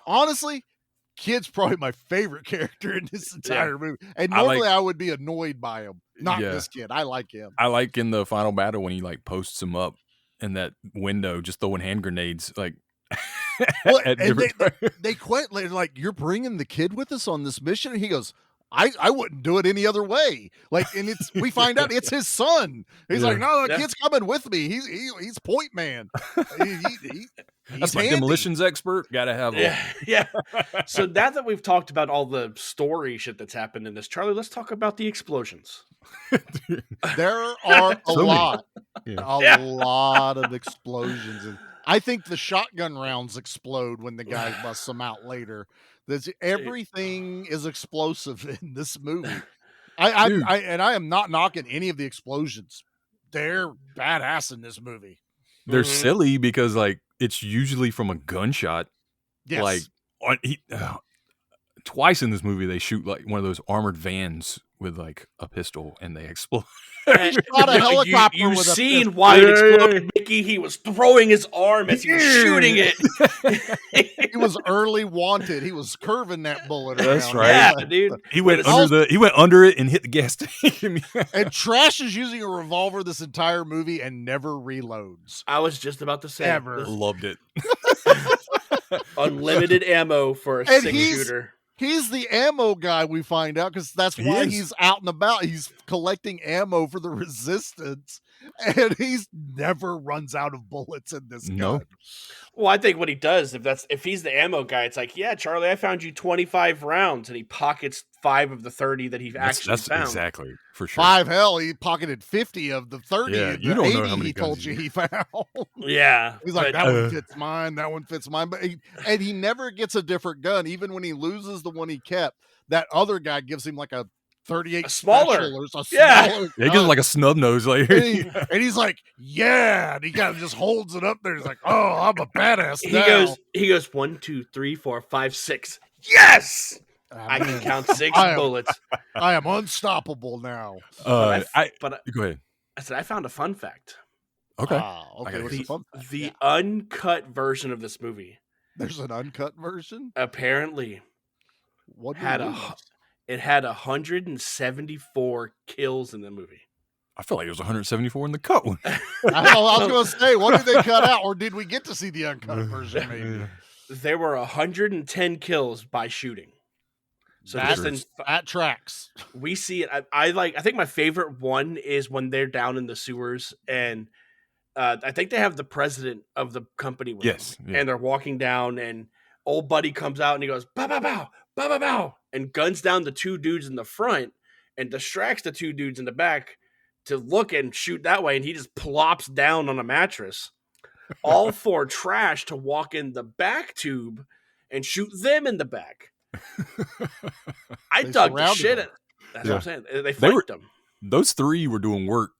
Honestly, kid's probably my favorite character in this entire movie. And normally I would be annoyed by him. Not this kid. I like him. I like in the final battle when he like posts him up in that window, just throwing hand grenades, like. Well, at and different they quit like, "You're bringing the kid with us on this mission?" And he goes, I wouldn't do it any other way. Like, and we find out it's his son. He's like, "No, the kid's coming with me. He's point man. He's That's my demolitions expert. Got to have yeah. So now that we've talked about all the story shit that's happened in this, Charlie, let's talk about the explosions. There are a So lot, many. a lot of explosions, and I think the shotgun rounds explode when the guy busts them out later. Everything is explosive in this movie. I am not knocking any of the explosions. They're badass in this movie. They're silly because like it's usually from a gunshot. Yes. Like twice in this movie they shoot like one of those armored vans with like a pistol and they explode. Not a helicopter. You've with a seen pistol. why it exploded, Mickey. He was throwing his arm as he was shooting it. He was early wanted. He was curving that bullet. That's around. right. Yeah, dude. He went under it and hit the gas tank. And Trash is using a revolver this entire movie and never reloads. I was just about to say, Ever. Loved it. unlimited ammo for a And 6-shooter. He's the ammo guy, we find out, because that's why he's out and about. He's collecting ammo for the resistance, and he's never runs out of bullets in this gun. Well, I think what he does, if he's the ammo guy, it's like, yeah, Charlie, I found you 25 rounds, and he pockets 5 of the 30 that he actually that's found. Exactly, for sure. 5, hell, he pocketed 50 of the 30. Yeah, the you don't 80 know how many he told guns you you he found. Yeah. He's like, that one fits mine, that one fits mine. But he never gets a different gun. Even when he loses the one he kept, that other guy gives him like a 38 a smaller. special or Yeah. smaller He gives him like a snub nose later. and he's like, yeah. And he kind of just holds it up there. He's like, oh, I'm a badass now. He goes 1, 2, 3, 4, 5, 6. Yes! I can count 6 bullets. I am unstoppable now. Go ahead. I said, I found a fun fact. Okay. Okay. What's the fun fact? The uncut version of this movie. There's an uncut version? Apparently. It had 174 kills in the movie. I feel like it was 174 in the cut one. I was going to say, what did they cut out? Or did we get to see the uncut version maybe? There were 110 kills by shooting. So that tracks. We see it. I think my favorite one is when they're down in the sewers and I think they have the president of the company with them. Yeah. And they're walking down and old buddy comes out and he goes, bow, bow, bow, bow, bow, bow, and guns down the 2 dudes in the front and distracts the 2 dudes in the back to look and shoot that way. And he just plops down on a mattress, all for Trash to walk in the back tube and shoot them in the back. I dug the shit at. That's what I'm saying. They flanked them. Those 3 were doing work.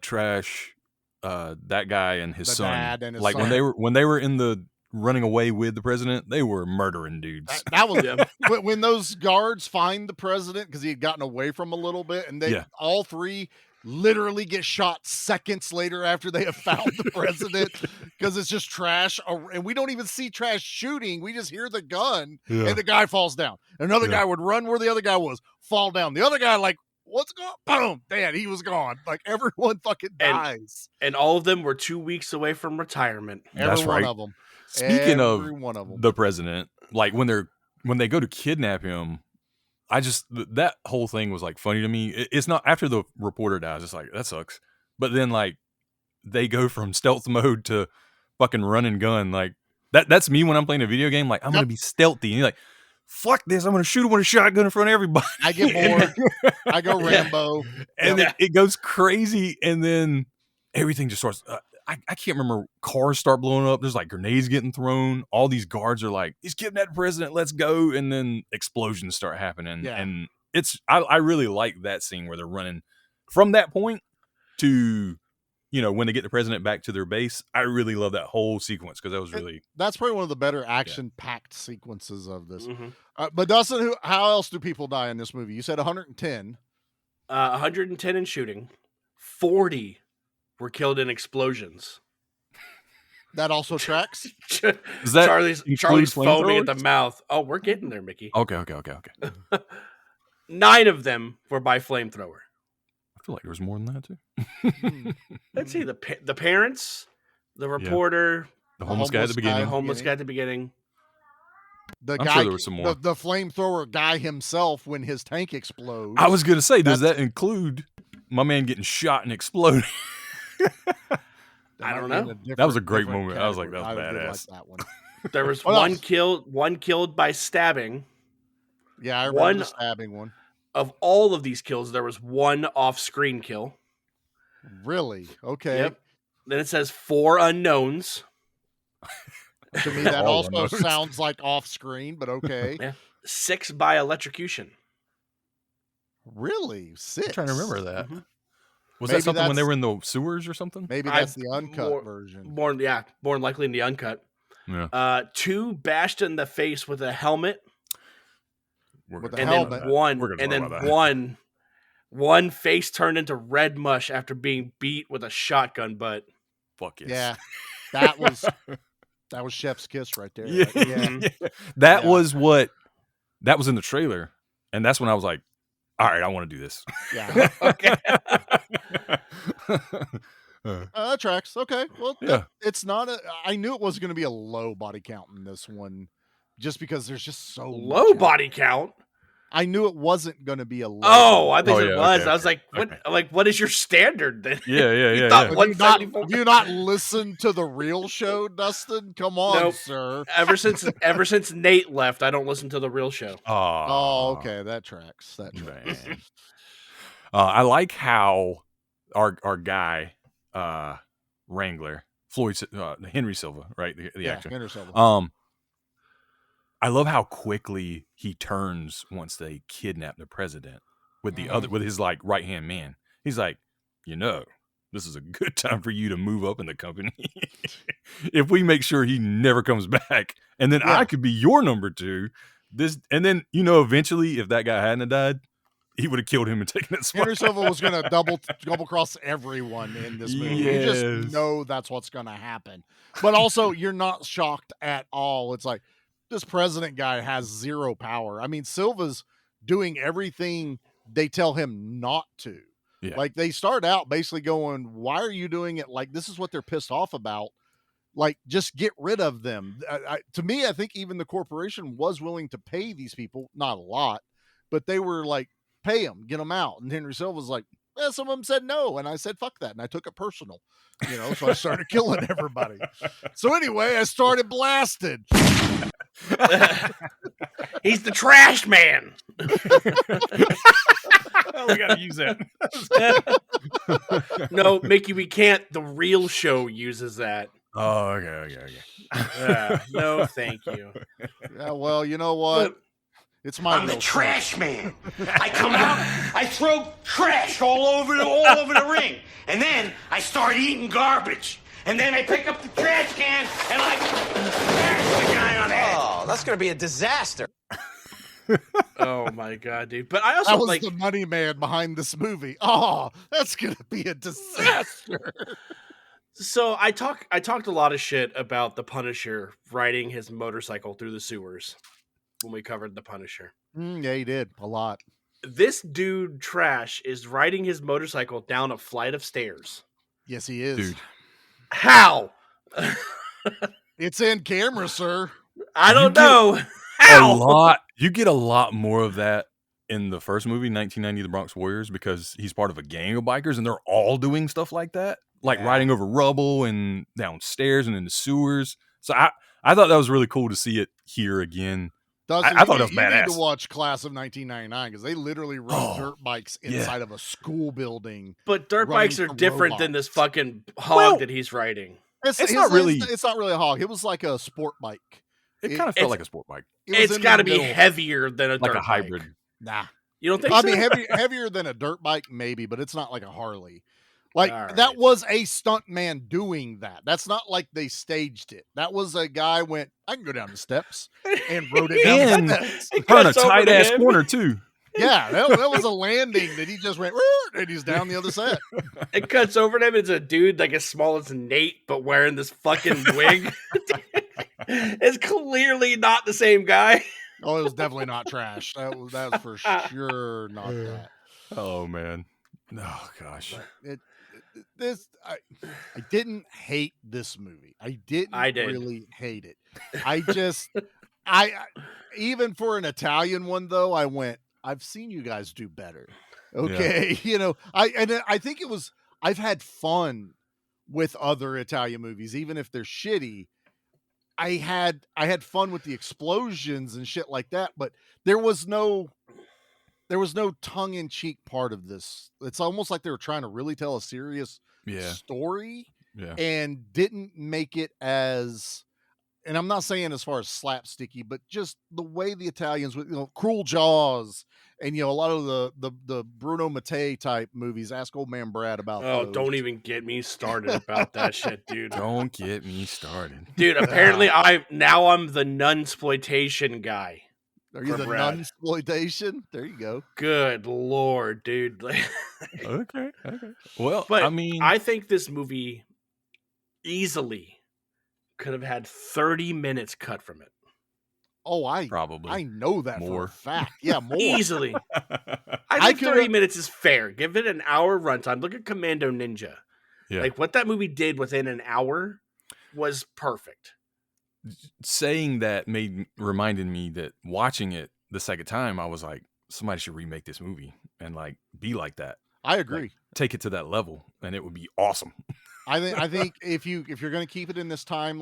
Trash, that guy and his son. Dad and his like son. when they were in the running away with the president, they were murdering dudes. That was when those guards find the president because he had gotten away from a little bit, and they all 3 literally get shot seconds later after they have found the president because it's just Trash, and we don't even see Trash shooting. We just hear the gun and the guy falls down. Another guy would run where the other guy was, fall down. The other guy like, what's going on? Boom, damn, he was gone. Like everyone fucking dies. And all of them were 2 weeks away from retirement. That's Every right. one of them. Speaking of the president, like when they go to kidnap him, that whole thing was like funny to me. It's not after the reporter dies. It's like, that sucks. But then like they go from stealth mode to fucking run and gun. Like that's me when I'm playing a video game. Like I'm gonna be stealthy, and you're like, fuck this, I'm gonna shoot him with a shotgun in front of everybody. I get bored. I go Rambo, and then it goes crazy, and then everything just starts. I can't remember. Cars start blowing up. There's like grenades getting thrown. All these guards are like, "He's kidnapped the president. Let's go!" And then explosions start happening. Yeah. And I really like that scene where they're running from that point to, when they get the president back to their base. I really love that whole sequence because that was really. That's probably one of the better action-packed sequences of this. Mm-hmm. But Dustin, how else do people die in this movie? You said 110. 110 in shooting. 40 were killed in explosions. That also tracks. Does that Charlie's include foaming at flamethrowers? the mouth. Oh, we're getting there, Mickey. Okay. 9 of them were by flamethrower. I feel like there was more than that too. Let's see, the parents, the reporter, The homeless guy at the the beginning. homeless guy at the beginning. The I'm guy, sure there was some more. The flamethrower guy himself when his tank explodes. I was gonna say, does that include my man getting shot and exploding? I don't know. That was a great moment. I was like, that was badass. That one. There was What one killed by stabbing. Yeah, I remember the stabbing one. Of all of these kills, there was one off-screen kill. Really? Okay. Yep. Then it says 4 unknowns. To me, that All also unknowns. sounds like off-screen, but okay. Yeah. 6 by electrocution. Really? 6? I'm trying to remember that. Mhm. Was Maybe that something when they that's- were in the sewers or something? Maybe that's the uncut version. More than likely in the uncut. Yeah. 2 bashed in the face with a helmet. With gonna And the talk then about that. one, We're gonna and talk then about that. one face turned into red mush after being beat with a shotgun butt. Fuck yes. Yeah. That was Chef's Kiss right there. Yeah. Right? Yeah. That Yeah. was in the trailer, and that's when I was like, all right, I want to do this. Yeah. Okay. That tracks. Okay. Well, Yeah. it's not I knew it was going to be a low body count in this one just because there's just so Low much. body count. I knew it wasn't going to be a low. Oh, I think Oh, it yeah, was. okay, I was like, what? okay. Like, what is your standard then? Yeah. You thought Have what- you, not, 174? have you not listened to the real show, Dustin? Come on, Nope. sir. Ever since Nate left, I don't listen to the real show. Oh, okay. That tracks. That tracks. Man. I like how our guy, Wrangler, Henry Silva, right? The actor. Henry Silva. I love how quickly he turns once they kidnap the president with his like right hand man. He's like, this is a good time for you to move up in the company. If we make sure he never comes back, and then I could be your number 2. And then eventually, if that guy hadn't died, he would have killed him and taken that spot. Henry Silva was going to double cross everyone in this movie. You Yes. just know that's what's going to happen. But also, you're not shocked at all. It's like, this president guy has 0 power. I mean, Silva's doing everything they tell him not to. Yeah. Like, they start out basically going, why are you doing it? Like, this is what they're pissed off about. Like, just get rid of them. To me, I think even the corporation was willing to pay these people, not a lot, but they were like, pay them, get them out. And Henry Silva's like, some of them said no. And I said, fuck that. And I took it personal, so I started killing everybody. So anyway, I started blasting. He's the trash man. Oh, we gotta use that. No, Mickey, we can't. The real show uses that. Oh, okay. No, thank you. Yeah, well, you know what? It's my I'm the real trash man. I come out, I throw trash all over the ring, and then I start eating garbage. And then I pick up the trash can and I smash the guy on the head. Oh, that's going to be a disaster. Oh my god, dude! But I also That was like the money man behind this movie. Oh, that's gonna be a disaster. So I talked a lot of shit about the Punisher riding his motorcycle through the sewers when we covered the Punisher. Yeah, he did a lot. This dude Trash is riding his motorcycle down a flight of stairs. Yes, he is. Dude. How? It's in camera, sir. I don't get know. A How? lot. You get a lot more of that in the first movie, 1990, The Bronx Warriors, because he's part of a gang of bikers and they're all doing stuff like that. like riding over rubble and downstairs and in the sewers. So I thought that was really cool to see it here again. Dustin, I thought that was you need to badass. watch Class of 1999 because they literally rode dirt bikes inside of a school building. But dirt running bikes are from different than robots. this fucking hog that he's riding. It's not really a hog. It was like a sport bike. It kind of felt like a sport bike. It's got to be heavier than a like dirt a hybrid. bike. Nah. You don't think I so? mean, heavier than a dirt bike, maybe, but it's not like a Harley. Like, All right. that was a stunt man doing that. That's not like they staged it. That was a guy went, I can go down the steps, and rode it down the steps. Turn a tight-ass corner, too. Yeah, that was a landing that he just went, and he's down the other side. It cuts over to him. It's a dude like as small as Nate, but wearing this fucking wig. It's clearly not the same guy. Oh, it was definitely not trash. That was for sure not that. Oh, man. Oh, gosh. I didn't hate this movie. I did really hate it. I just even for an Italian one though, I went, I've seen you guys do better. Okay. Yeah. I think I've had fun with other Italian movies, even if they're shitty. I had fun with the explosions and shit like that, but there was no tongue-in-cheek part of this. It's almost like they were trying to really tell a serious story and didn't make it as, and I'm not saying as far as slapsticky, but just the way the Italians with cruel jaws and a lot of the Bruno Mattei type movies. Ask old man Brad about those. Don't even get me started about that shit, dude. Don't get me started. Dude, apparently I'm the nunsploitation guy. Are you the nunsploitation? There you go. Good Lord, dude. Okay. Well, but I mean, I think this movie easily could have had 30 minutes cut from it. Oh, I know that for a fact. Yeah, more. Easily. I think 30 minutes is fair. Give it an hour runtime. Look at Commando Ninja. Yeah. Like what that movie did within an hour was perfect. Saying that reminded me that watching it the second time, I was like, somebody should remake this movie and like be like that. I agree. Like, take it to that level, and it would be awesome. I think if you're going to keep it in this time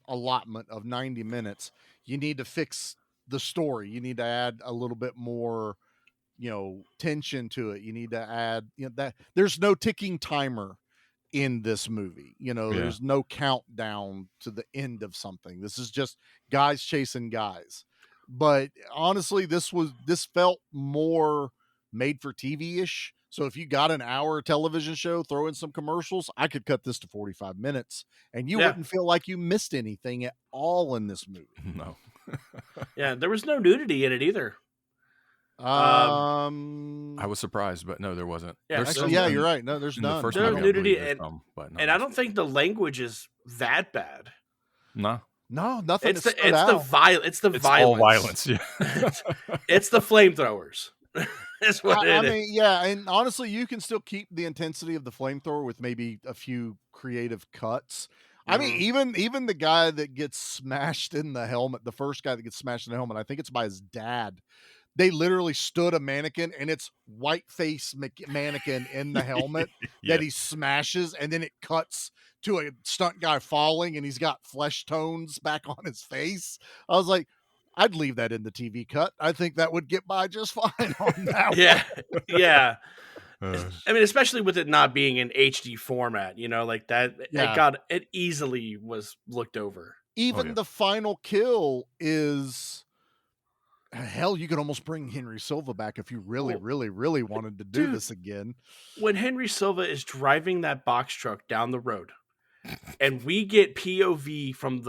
allotment of 90 minutes, you need to fix the story. You need to add a little bit more, tension to it. You need to add that there's no ticking timer in this movie. There's no countdown to the end of something. This is just guys chasing guys. But honestly, this felt more made for TV-ish. So if you got an hour television show, throw in some commercials, I could cut this to 45 minutes and you wouldn't feel like you missed anything at all in this movie. No. Yeah, there was no nudity in it either. I was surprised, but no, there wasn't. Yeah, you're right. No, there's none. There's nudity, and I don't think the language is that bad. No, nothing. It's the violence. All violence. Yeah. It's the flamethrowers. That's what it is. I mean, yeah, and honestly, you can still keep the intensity of the flamethrower with maybe a few creative cuts. I mean, even the guy that gets smashed in the helmet, the first guy that gets smashed in the helmet, I think it's by his dad. They literally stood a mannequin, and it's white face mannequin in the helmet that he smashes, and then it cuts to a stunt guy falling, and he's got flesh tones back on his face. I was like, I'd leave that in the TV cut. I think that would get by just fine on that. Yeah. I mean, especially with it not being in HD format, like that. Yeah. It easily was looked over. Even the final kill is. Hell, you could almost bring Henry Silva back if you really, really, really wanted to do this again. When Henry Silva is driving that box truck down the road, and we get POV from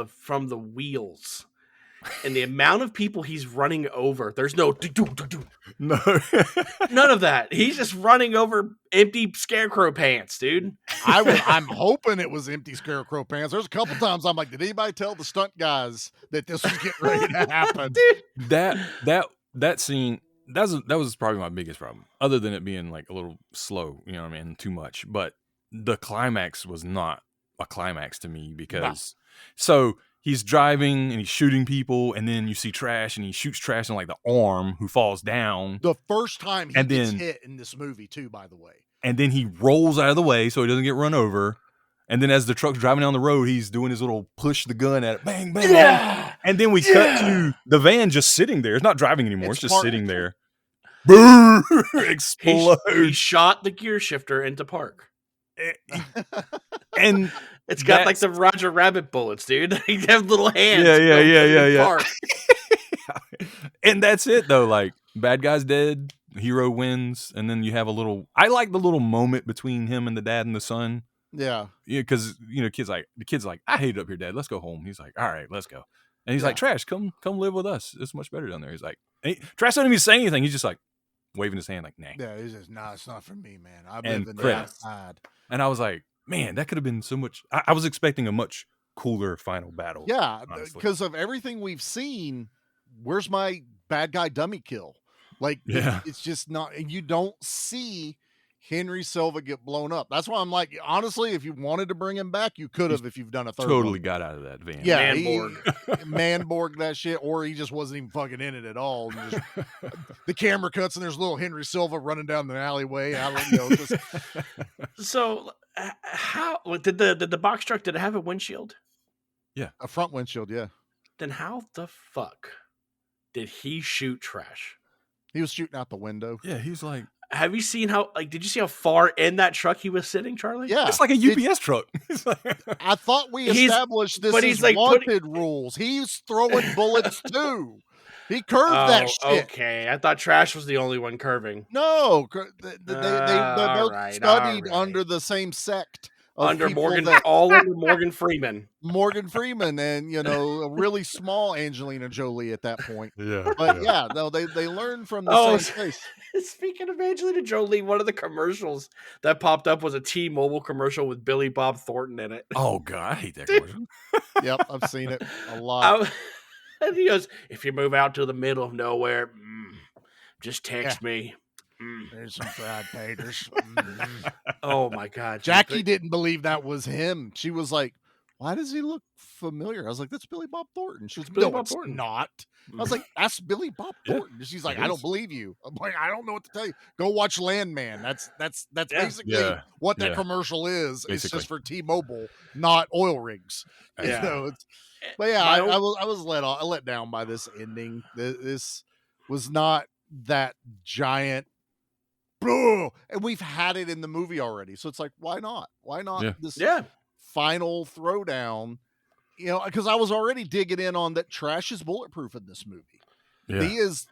the wheels, and the amount of people he's running over, there's no no, none of that. He's just running over empty scarecrow pants, dude. I'm hoping it was empty scarecrow pants. There's a couple times I'm like, did anybody tell the stunt guys that this was getting ready to happen? That scene, that was probably my biggest problem, other than it being like a little slow, too much. But the climax was not a climax to me because so he's driving and he's shooting people, and then you see Trash, and he shoots Trash in like the arm, who falls down. The first time he gets hit in this movie, too, by the way. and then he rolls out of the way so he doesn't get run over. And then as the truck's driving down the road, he's doing his little push the gun at it, bang, bang, bang. And then we cut to the van just sitting there. It's not driving anymore. It's just sitting there. Boom! Explode. He shot the gear shifter into park. And it's got like the Roger Rabbit bullets, dude. He have little hands. Yeah. And that's it, though. Like, bad guy's dead, hero wins, and then you have a little. I like the little moment between him and the dad and the son. Yeah, because the kid's like, I hate it up here, Dad. Let's go home. He's like, all right, let's go. And he's like, Trash, come live with us. It's much better down there. He's like, Trash doesn't even say anything. He's just like waving his hand, like, nah. Yeah, he's just, nah, it's not for me, man. I live in the outside. And I was like, man, that could have been so much. I was expecting a much cooler final battle. Yeah, because of everything we've seen. Where's my bad guy dummy kill? Like, it's just not, and you don't see Henry Silva get blown up. That's why I'm like, honestly, if you wanted to bring him back, you could have if you've done a third totally one. got out of that van. Yeah, Manborg that shit, or he just wasn't even fucking in it at all. And just, the camera cuts and there's little Henry Silva running down the alleyway. So, how did the box truck, did it have a windshield? Yeah, a front windshield. Yeah. Then how the fuck did he shoot Trash? He was shooting out the window. Yeah, he was like. Have you seen did you see how far in that truck he was sitting, Charlie? Yeah. It's like a UPS truck. I thought we established this is like wanted rules. He's throwing bullets too. He curved that shit. Okay. I thought Trash was the only one curving. No. They both studied under the same sect. Under Morgan Freeman. Morgan Freeman and, a really small Angelina Jolie at that point. Yeah. But they learned from the same place. Speaking of Angelina Jolie, one of the commercials that popped up was a T-Mobile commercial with Billy Bob Thornton in it. Oh, God, I hate that commercial. Yep, I've seen it a lot. And he goes, if you move out to the middle of nowhere, just text me. There's some fried taters. Oh, my God. Jackie didn't believe that was him. She was like, why does he look familiar? I was like, that's Billy Bob Thornton. She was Billy no, Bob it's Thornton. Not. I was like, that's Billy Bob Thornton. She's like, I don't believe you. I'm like, I don't know what to tell you. Go watch Landman. That's basically what that commercial is. Basically. It's just for T-Mobile, not oil rigs. Yeah. But yeah, I was let down by this ending. This was not that giant. And we've had it in the movie already. So it's like, why not? Why not this final throwdown? Because I was already digging in on that Trash is bulletproof in this movie. Yeah. He is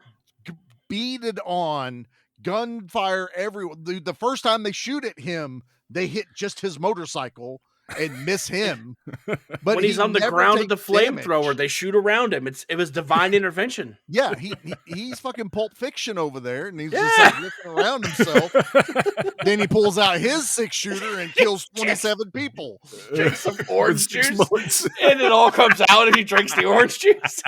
beaded on, gunfire everywhere. The first time they shoot at him, they hit just his motorcycle and miss him. But when he's on the ground with the flamethrower, they shoot around him. It was divine intervention. Yeah, he's fucking Pulp Fiction over there, and he's just like looking around himself. Then he pulls out his 6-shooter and kills 27 people. Drinks some orange juice, and it all comes out, and he drinks the orange juice.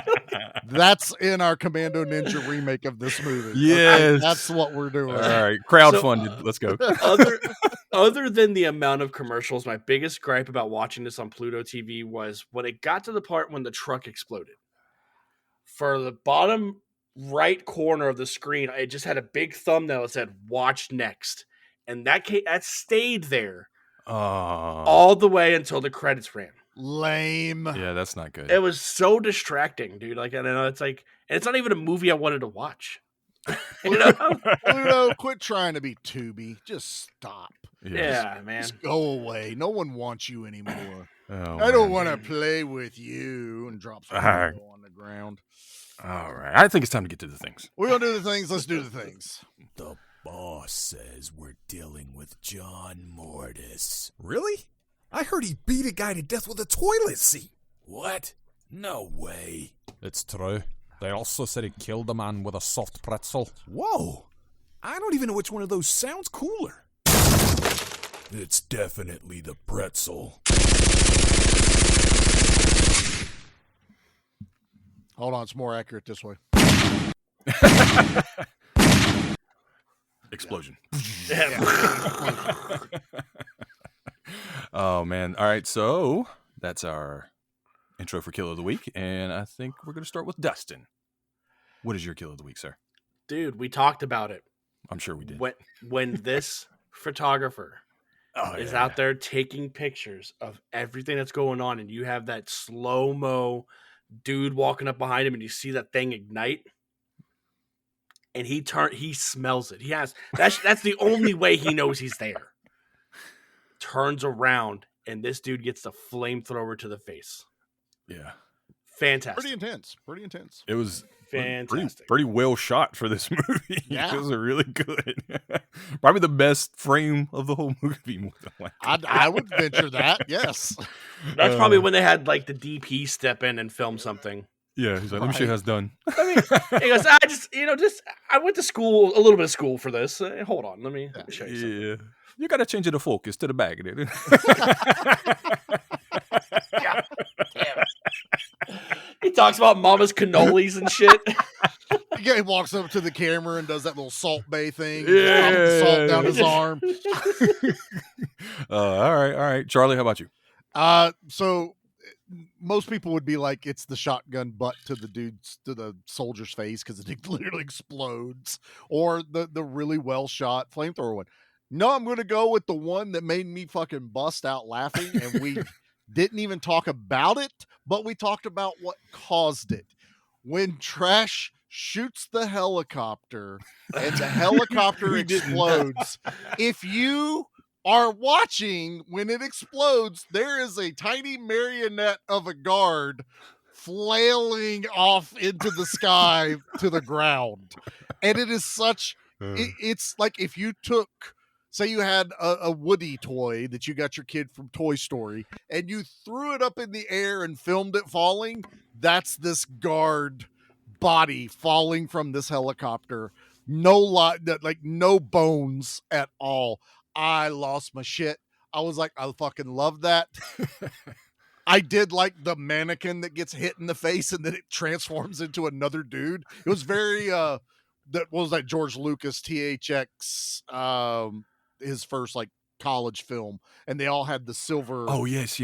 That's in our Commando Ninja remake of this movie. Yes, that's what we're doing. All right, crowdfunded. Let's go. Other than the amount of commercials, my biggest gripe about watching this on Pluto TV was when it got to the part when the truck exploded. For the bottom right corner of the screen, it just had a big thumbnail that said "Watch next," and that stayed there all the way until the credits ran. Lame. Yeah, that's not good. It was so distracting, dude. Like, I know it's like, and it's not even a movie I wanted to watch. Pluto, quit trying to be Tubi. Just stop. Yeah, man. Just go away. No one wants you anymore. I don't want to play with you. And drops on the ground. All right. I think it's time to get to the things. We're going to do the things. Let's do the things. The boss says we're dealing with John Mortis. Really? I heard he beat a guy to death with a toilet seat. What? No way. It's true. They also said he killed a man with a soft pretzel. Whoa. I don't even know which one of those sounds cooler. It's definitely the pretzel. Hold on, it's more accurate this way. Explosion. Oh, man. All right, so that's our intro for Kill of the Week, and I think we're going to start with Dustin. What is your Kill of the Week, sir? Dude, we talked about it. I'm sure we did. When this photographer Oh, is yeah. out there taking pictures of everything that's going on, and you have that slow-mo dude walking up behind him, and you see that thing ignite, and he smells it. He has that's the only way he knows he's there. Turns around, and this dude gets the flamethrower to the face. Yeah. Fantastic. Pretty intense. It was Fantastic. pretty well shot for this movie. Yeah. It was really good. Probably the best frame of the whole movie. I would venture that. Yes. That's probably when they had like the DP step in and film something. Yeah, he's like, let me show you how it's done. He goes, I went to school, a little bit of school for this. Hold on, let me show you something. Yeah. You got to change the focus to the back of it. God damn. He talks about mama's cannolis and shit. He walks up to the camera and does that little Salt Bay thing. Yeah. The salt down his arm. All right. Charlie, how about you? So most people would be like, it's the shotgun butt to the soldier's face because it literally explodes, or the really well shot flamethrower one. No, I'm going to go with the one that made me fucking bust out laughing, and we didn't even talk about it, but we talked about what caused it. When Trash shoots the helicopter and the helicopter explodes, if you are watching when it explodes, there is a tiny marionette of a guard flailing off into the sky to the ground. And it is such, it's like if you took, say you had a Woody toy that you got your kid from Toy Story, and you threw it up in the air and filmed it falling, that's this guard body falling from this helicopter. No bones at all. I lost my shit. I was like, I fucking love that. I did like the mannequin that gets hit in the face and then it transforms into another dude. It was very George Lucas THX his first like college film, and they all had the silver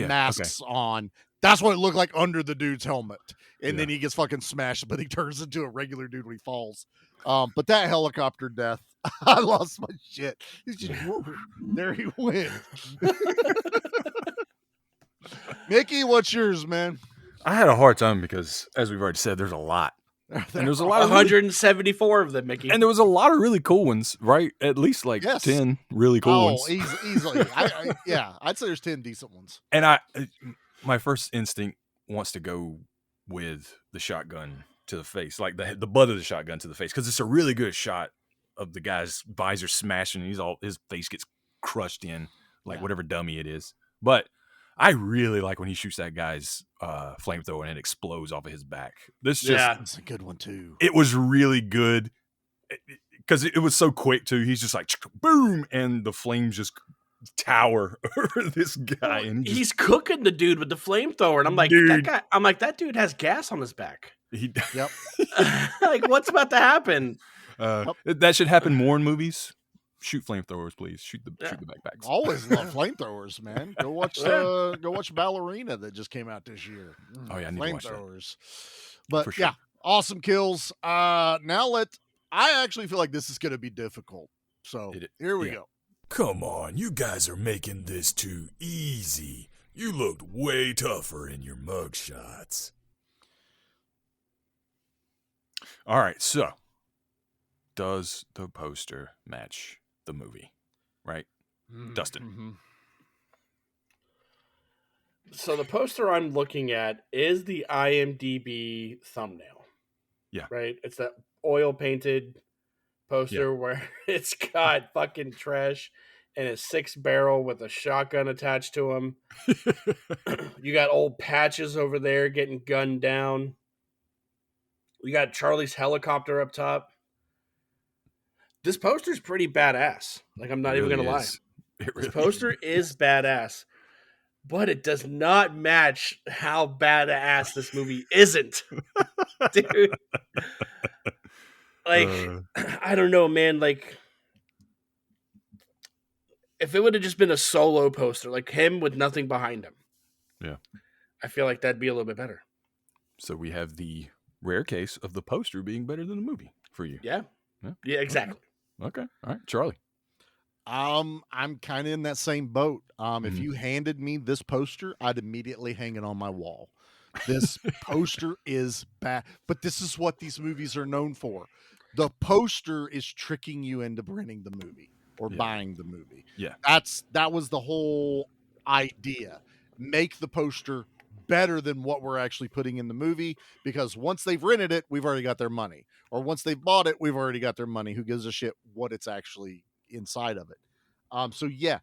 masks on. That's what it looked like under the dude's helmet. And then he gets fucking smashed, but he turns into a regular dude when he falls. But that helicopter death, I lost my shit. He's just there he went. Mickey, what's yours, man? I had a hard time because, as we've already said, there's a lot. And there's a lot of 174 of them, Mickey. And there was a lot of really cool ones, right? At least 10 really cool ones. Easily. I'd say there's 10 decent ones. And my first instinct wants to go with the shotgun to the face, like the butt of the shotgun to the face, because it's a really good shot of the guy's visor smashing. His face gets crushed in whatever dummy it is. But I really like when he shoots that guy's flamethrower and it explodes off of his back. It's a good one too. It was really good because it was so quick too. He's just like boom, and the flames just tower over this guy, and he's cooking the dude with the flamethrower. And I'm like, that dude has gas on his back. Yep. Like, what's about to happen? That should happen more in movies. Shoot flamethrowers, please. Shoot the backpacks. Always love flamethrowers, man. Go watch Ballerina that just came out this year. Oh yeah, I need to watch that. Flamethrowers. But sure. Yeah, awesome kills. I actually feel like this is going to be difficult. So here we go. Come on, you guys are making this too easy. You looked way tougher in your mugshots. All right, so does the poster match the movie? Right? Dustin. Mm-hmm. So the poster I'm looking at is the IMDb thumbnail. Yeah. Right? It's that oil painted poster where it's got fucking Trash and a 6-barrel with a shotgun attached to him. You got old Patches over there getting gunned down. We got Charlie's helicopter up top. This poster's pretty badass. Like, I'm not even going to lie. This poster is badass. But it does not match how badass this movie isn't. Dude. Like, I don't know, man. Like, if it would have just been a solo poster, like him with nothing behind him. Yeah. I feel like that'd be a little bit better. So we have the rare case of the poster being better than the movie for you. Yeah, exactly. Okay. All right, Charlie. I'm kind of in that same boat. If you handed me this poster, I'd immediately hang it on my wall. This poster is bad, but this is what these movies are known for. The poster is tricking you into renting the movie or buying the movie. Yeah. That was the whole idea. Make the poster better than what we're actually putting in the movie, because once they've rented it, we've already got their money. Or once they've bought it, we've already got their money. Who gives a shit what it's actually inside of it? So yeah,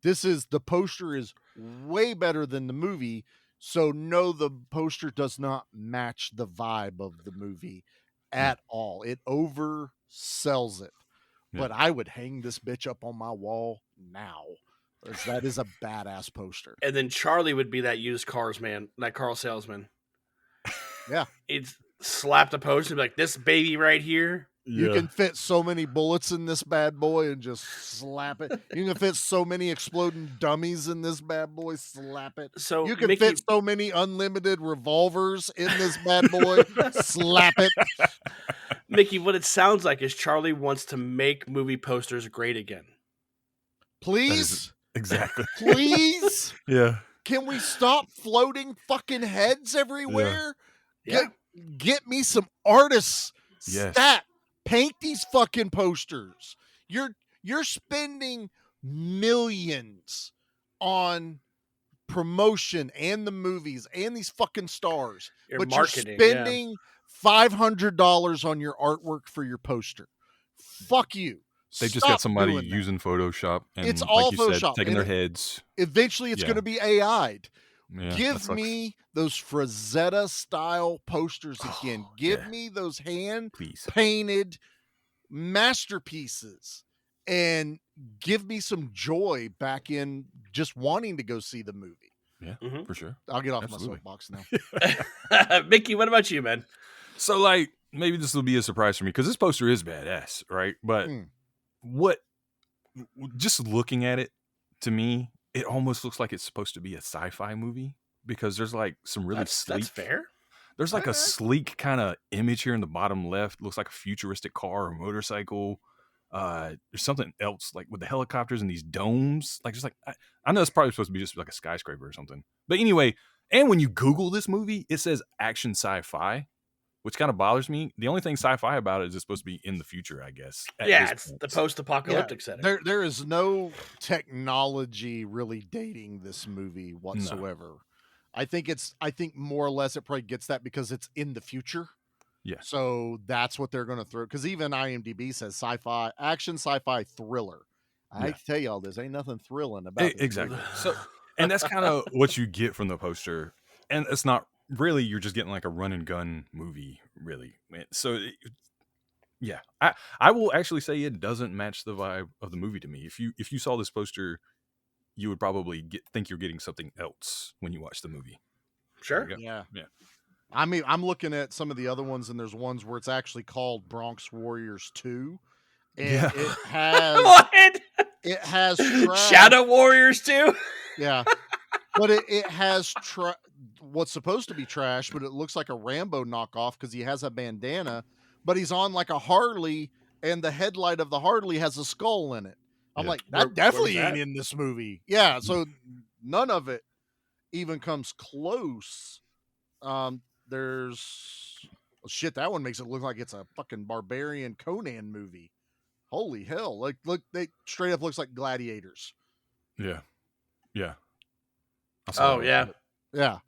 the poster is way better than the movie. So no, the poster does not match the vibe of the movie at all. It oversells it. Yeah. But I would hang this bitch up on my wall now. That is a badass poster. And then Charlie would be that used cars man, that car salesman. Yeah. He'd slap the poster and be like, this baby right here. You can fit so many bullets in this bad boy and just slap it. You can fit so many exploding dummies in this bad boy, slap it. So you can Mickey, fit so many unlimited revolvers in this bad boy, slap it. Mickey, what it sounds like is Charlie wants to make movie posters great again. Please? Exactly. Please? Yeah. Can we stop floating fucking heads everywhere? Yeah. Get me some artists. Yes. Stat. Paint these fucking posters. You're spending millions on promotion and the movies and these fucking stars. Your but marketing, you're spending $500 on your artwork for your poster. Fuck you. They just Stop got somebody doing that. using Photoshop and It's like all you Photoshop, said, taking and their heads. Eventually it's Yeah. going to be AI'd. Yeah, that Give sucks. me those Frazetta style posters again. Give yeah. me those hand Please. painted masterpieces and give me some joy back in just wanting to go see the movie. Yeah, Mhm. for sure. I'll get off Absolutely. my soapbox now. Mickey, what about you, man? So, like, maybe this will be a surprise for me because this poster is badass, right? But just looking at it, to me, it almost looks like it's supposed to be a sci-fi movie because there's like some really sleek. That's fair. There's like a sleek kind of image here in the bottom left. Looks like a futuristic car or motorcycle. There's something else like with the helicopters and these domes. Like, just like I know it's probably supposed to be just like a skyscraper or something. But anyway, and when you Google this movie, it says action sci-fi, which kind of bothers me. The only thing sci-fi about it is it's supposed to be in the future, I guess. Yeah, it's the post-apocalyptic setting. There is no technology really dating this movie whatsoever. No. I think more or less it probably gets that because it's in the future. Yeah. So that's what they're going to throw. Because even IMDb says sci-fi, action, sci-fi, thriller. I hate to tell you all this. Ain't nothing thrilling about it. Exactly. So, and that's kind of what you get from the poster. And it's not really, you're just getting like a run and gun movie, really. So, yeah. I will actually say it doesn't match the vibe of the movie to me. If you saw this poster, you would probably think you're getting something else when you watch the movie. Sure. Yeah. I mean, I'm looking at some of the other ones, and there's ones where it's actually called Bronx Warriors 2. And it has what? It has Shadow Warriors 2. Yeah. But it has what's supposed to be trash, but it looks like a Rambo knockoff because he has a bandana, but he's on like a Harley, and the headlight of the Harley has a skull in it. I'm like, that definitely ain't in this movie. Yeah, so none of it even comes close. There's shit, that one makes it look like it's a fucking Barbarian Conan movie. Holy hell. Like, look, they straight up looks like gladiators. Yeah. Yeah. Oh, yeah. Yeah.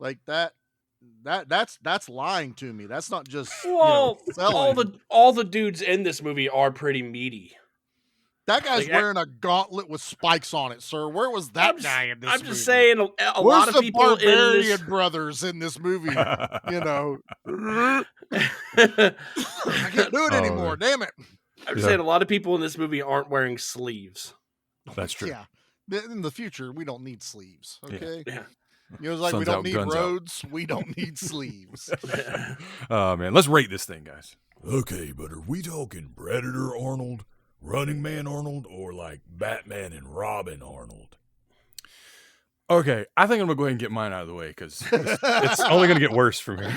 Like that's lying to me. That's not just all the dudes in this movie are pretty meaty. That guy's wearing a gauntlet with spikes on it, sir. Where was that guy in this movie? I'm just saying a Where's lot of people Barbarian in this brothers in this movie? You know. I can't do it anymore. Damn it. I'm just saying a lot of people in this movie aren't wearing sleeves. That's true. Yeah. In the future, we don't need sleeves. Okay. Yeah. You know, it's like we don't need roads. We don't need sleeves. Oh man, let's rate this thing, guys. Okay, but are we talking Predator Arnold, Running Man Arnold, or like Batman and Robin Arnold? Okay, I think I'm gonna go ahead and get mine out of the way because it's only gonna get worse from here.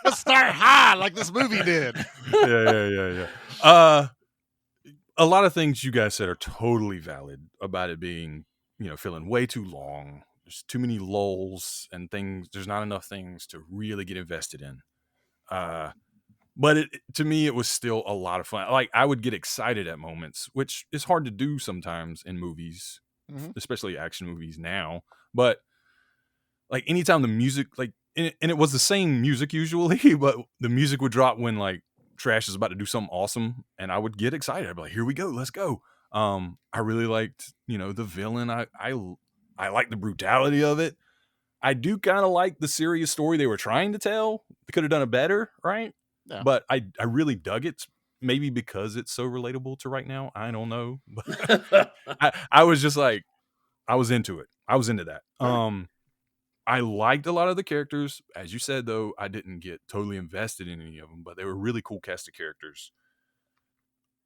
Let's start high like this movie did. Yeah. a lot of things you guys said are totally valid about it being, feeling way too long. There's too many lulls and things. There's not enough things to really get invested in. But to me, it was still a lot of fun. Like, I would get excited at moments, which is hard to do sometimes in movies, especially action movies now. But like anytime the music, and it was the same music usually, but the music would drop when like Trash is about to do something awesome, and I would get excited. I'd be like, "Here we go, let's go!" I really liked, the villain. I like the brutality of it. I do kind of like the serious story they were trying to tell. They could have done it better, right? Yeah. But I really dug it. Maybe because it's so relatable to right now. I don't know. But I was just like, I was into it. I was into that. I liked a lot of the characters. As you said, though, I didn't get totally invested in any of them, but they were really cool cast of characters.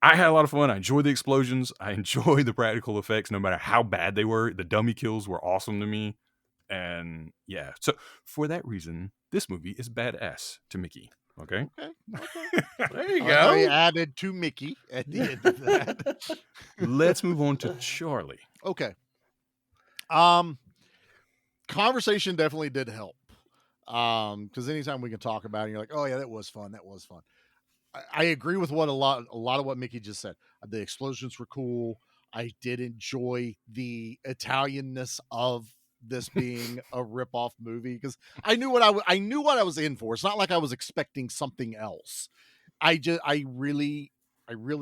I had a lot of fun. I enjoyed the explosions. I enjoyed the practical effects, no matter how bad they were. The dummy kills were awesome to me. And yeah, so for that reason, this movie is badass to Mickey. Okay. There you I go. added to Mickey at the end of that. Let's move on to Charlie. Okay. Conversation definitely did help. Because anytime we can talk about it, and you're like, oh yeah, that was fun. I agree with what a lot of what Mickey just said. The explosions were cool. I did enjoy the Italianness of this being a rip-off movie, because I knew what I was in for. It's not like I was expecting something else. I really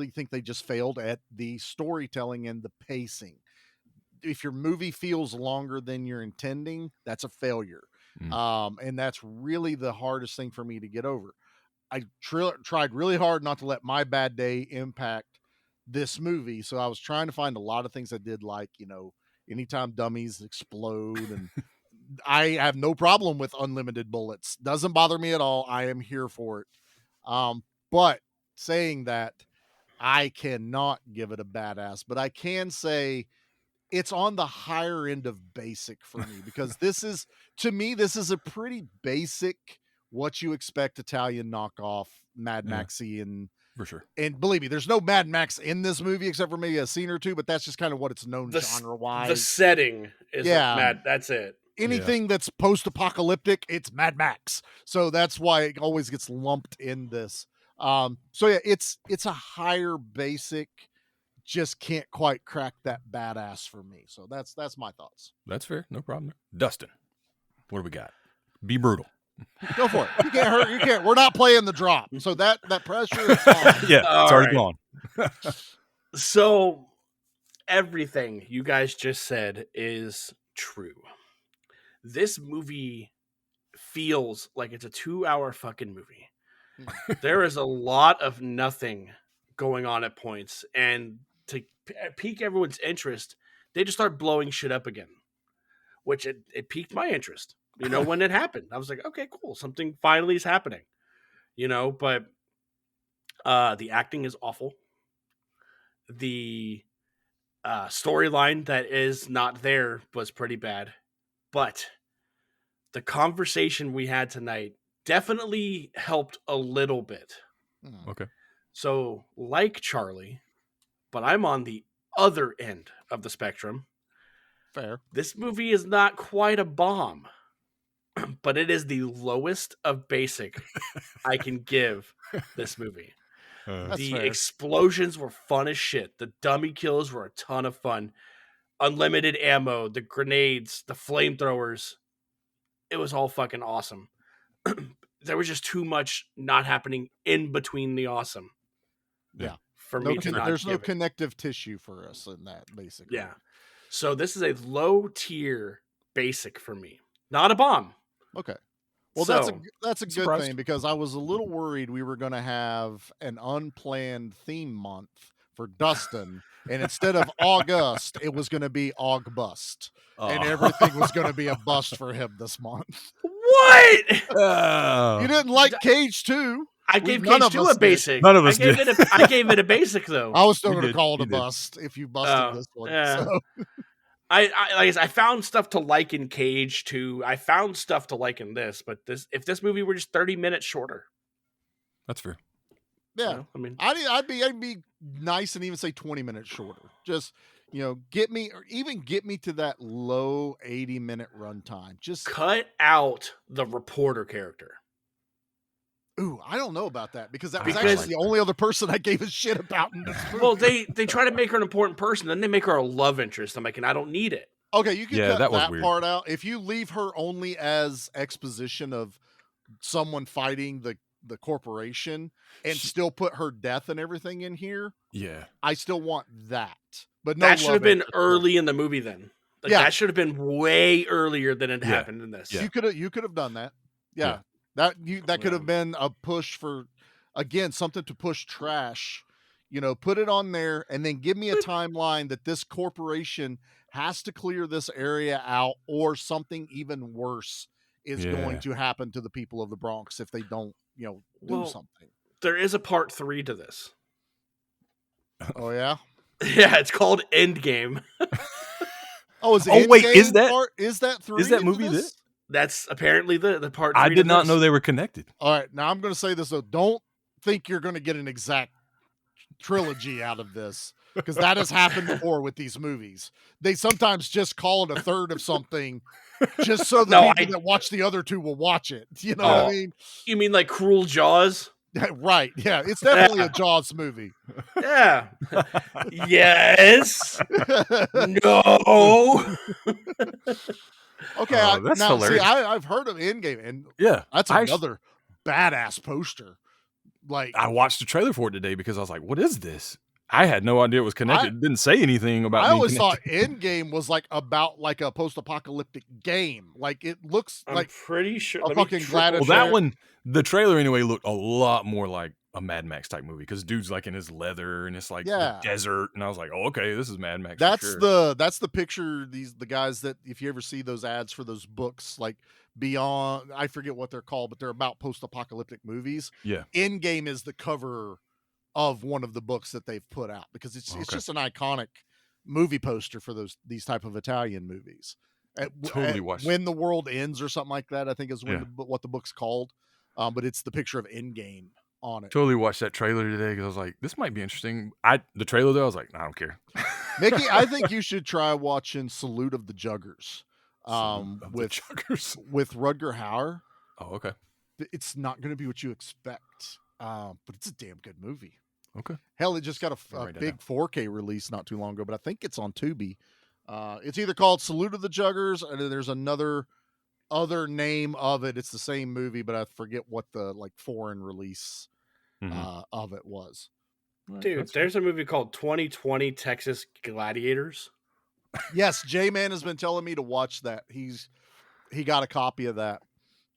think they just failed at the storytelling and the pacing. If your movie feels longer than you're intending, that's a failure. And that's really the hardest thing for me to get over. I tried really hard not to let my bad day impact this movie. So I was trying to find a lot of things I did, like, anytime dummies explode, and I have no problem with unlimited bullets. Doesn't bother me at all. I am here for it. But saying that, I cannot give it a badass, but I can say it's on the higher end of basic for me, because this is a pretty basic, what you expect Italian knockoff Mad Maxy, and for sure. And believe me, there's no Mad Max in this movie except for maybe a scene or two, but that's just kind of what it's known genre wise. The setting is Mad. That's it. Anything that's post-apocalyptic, it's Mad Max. So that's why it always gets lumped in this. So yeah, it's a higher basic, just can't quite crack that badass for me. So that's my thoughts. That's fair. No problem. Dustin, what do we got? Be brutal. Go for it. You can't hurt. You can't. We're not playing the drop. So that pressure is fine. Yeah, it's already gone. So everything you guys just said is true. This movie feels like it's a 2-hour fucking movie. There is a lot of nothing going on at points, and to pique everyone's interest, they just start blowing shit up again, which it piqued my interest. When it happened, I was like, okay, cool. Something finally is happening, but the acting is awful. The storyline that is not there was pretty bad, but the conversation we had tonight definitely helped a little bit. Okay. So, like Charlie, but I'm on the other end of the spectrum. Fair. This movie is not quite a bomb, but it is the lowest of basic I can give this movie. The fair. explosions were fun as shit. The dummy kills were a ton of fun. Unlimited ammo, the grenades, the flamethrowers. It was all fucking awesome. There was just too much not happening in between the awesome. Yeah. For me to not there's no give it. connective tissue for us in that, basically. Yeah. So this is a low tier basic for me. Not a bomb. Okay. Well, So, that's a good surprised. thing, because I was a little worried we were going to have an unplanned theme month for Dustin, and instead of August, it was going to be August, and everything was going to be a bust for him this month. What? You didn't like Cage 2. I gave None Cage of 2 us a did. basic. None of us I gave did. I gave it a basic though. I was still You going to did. call it a You did. bust if you busted this one. yeah. So. I found stuff to like in Cage 2. I found stuff to like in this, but if this movie were just 30 minutes shorter, That's fair. Yeah, Well, I mean, I'd be nice and even say 20 minutes shorter. Just get me to that low 80-minute runtime. Just cut out the reporter character. ooh, I don't know about that because that was Because- actually the only other person I gave a shit about in this movie. Well, they try to make her an important person, then they make her a love interest. I'm like, and I don't need it. Okay, you can Yeah, cut that was that weird. part out. If you leave her only as exposition of someone fighting the corporation and still put her death and everything in here, Yeah. I still want that. But no, That should have been interest. early in the movie then. Like, Yeah. that should have been way earlier than it Yeah. happened in this. Yeah. You could have done that. Yeah. That could have been a push for, again, something to push trash. Put it on there and then give me a timeline that this corporation has to clear this area out, or something even worse is going to happen to the people of the Bronx if they don't, do Well, something. There is a part 3 to this. Oh yeah. Yeah, it's called Endgame. Oh, is Oh, wait, is Endgame that- part, is that three? is that into movie this? That's apparently the part 3 I to did not this. know they were connected. All right, now I'm going to say this though. Don't think you're going to get an exact trilogy out of this, because that has happened before with these movies. They sometimes just call it a third of something, just so the No, people that watch the other two will watch it. You know what Oh. I mean? You mean like Cruel Jaws? Right? Yeah, it's definitely a Jaws movie. Yeah. Yes. No. Okay, Oh, that's now see, hilarious. I've heard of Endgame, and Yeah. that's I another badass poster. Like, I watched the trailer for it today because I was like, what is this? I had no idea it was connected. It didn't say anything about I being always thought connected. Endgame was about a post-apocalyptic game. Like, it looks I'm like pretty sure. a let me fucking triple gladiator. Well, that check. one, the trailer anyway, looked a lot more like a Mad Max type movie because dude's like in his leather and it's like Yeah. the desert. And I was like, oh, okay, this is Mad Max. for That's sure. the picture. The guys that, if you ever see those ads for those books, like Beyond, I forget what they're called, but they're about post-apocalyptic movies. Yeah. Endgame is the cover of one of the books that they've put out, because it's Okay. just an iconic movie poster for these type of Italian movies. Totally watched it. When the World Ends or something like that, I think is Yeah. what the book's called. But it's the picture of Endgame on it. Totally watched that trailer today because I was like, this might be interesting. The trailer though, I was like, I don't care. Mickey, I think you should try watching Salute of the Juggers. Of the With Chuggers. with Rutger Hauer. Oh, okay. It's not going to be what you expect, but it's a damn good movie. Okay. Hell, it just got I'll a write that big 4K release not too long ago, but I think it's on Tubi. It's either called Salute of the Juggers, or there's other name of it. It's the same movie, but I forget what the foreign release of it was. Dude, there's a movie called 2020 Texas Gladiators. Yes, J-Man has been telling me to watch that. He got a copy of that,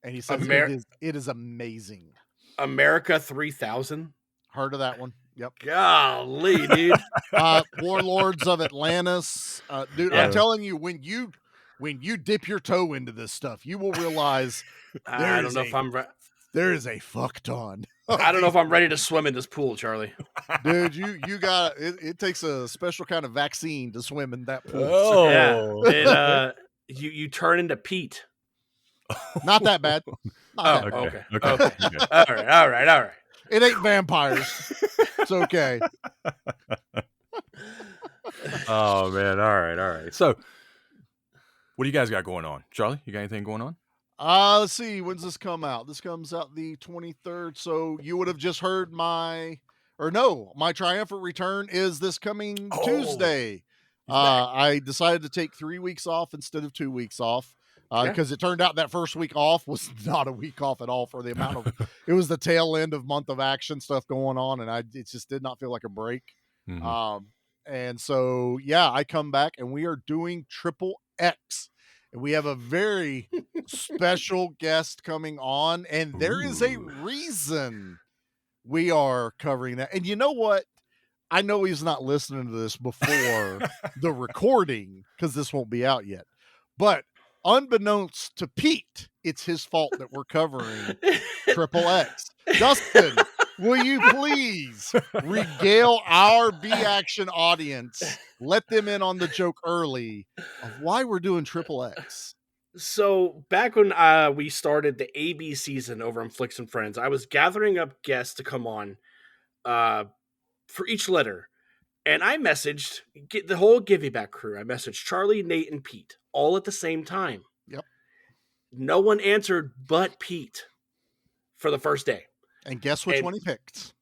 and he says it is amazing. America 3000. Heard of that one? Yep. Golly, dude. Warlords of Atlantis. Dude, Yeah. I'm telling you, when you dip your toe into this stuff, you will realize I don't know if I'm there is a fuck ton. I don't know if I'm ready to swim in this pool, Charlie. Dude, you got it takes a special kind of vaccine to swim in that pool. Oh. Yeah. You turn into Pete. Not that bad. Not that bad. Okay. Okay. All right. It ain't vampires. It's okay. Oh man. All right. So what do you guys got going on? Charlie, you got anything going on? Let's see. When's this come out? This comes out the 23rd. So you would have just heard my triumphant return is this coming Tuesday. I decided to take 3 weeks off instead of 2 weeks off. Because it turned out that first week off was not a week off at all for the amount of, it was the tail end of month of action stuff going on. And it just did not feel like a break. Mhm. And so, yeah, I come back and we are doing Triple X. And we have a very special guest coming on. And there is a reason we are covering that. And you know what? I know he's not listening to this before the recording, because this won't be out yet. But unbeknownst to Pete, it's his fault that we're covering Triple X. Dustin, will you please regale our B-Action audience, let them in on the joke early of why we're doing Triple X? So back when we started the AB season over on Flicks and Friends, I was gathering up guests to come on for each letter. And I messaged the whole Give Me Back crew. I messaged Charlie, Nate, and Pete all at the same time. Yep. No one answered but Pete for the first day. And guess which one he picked?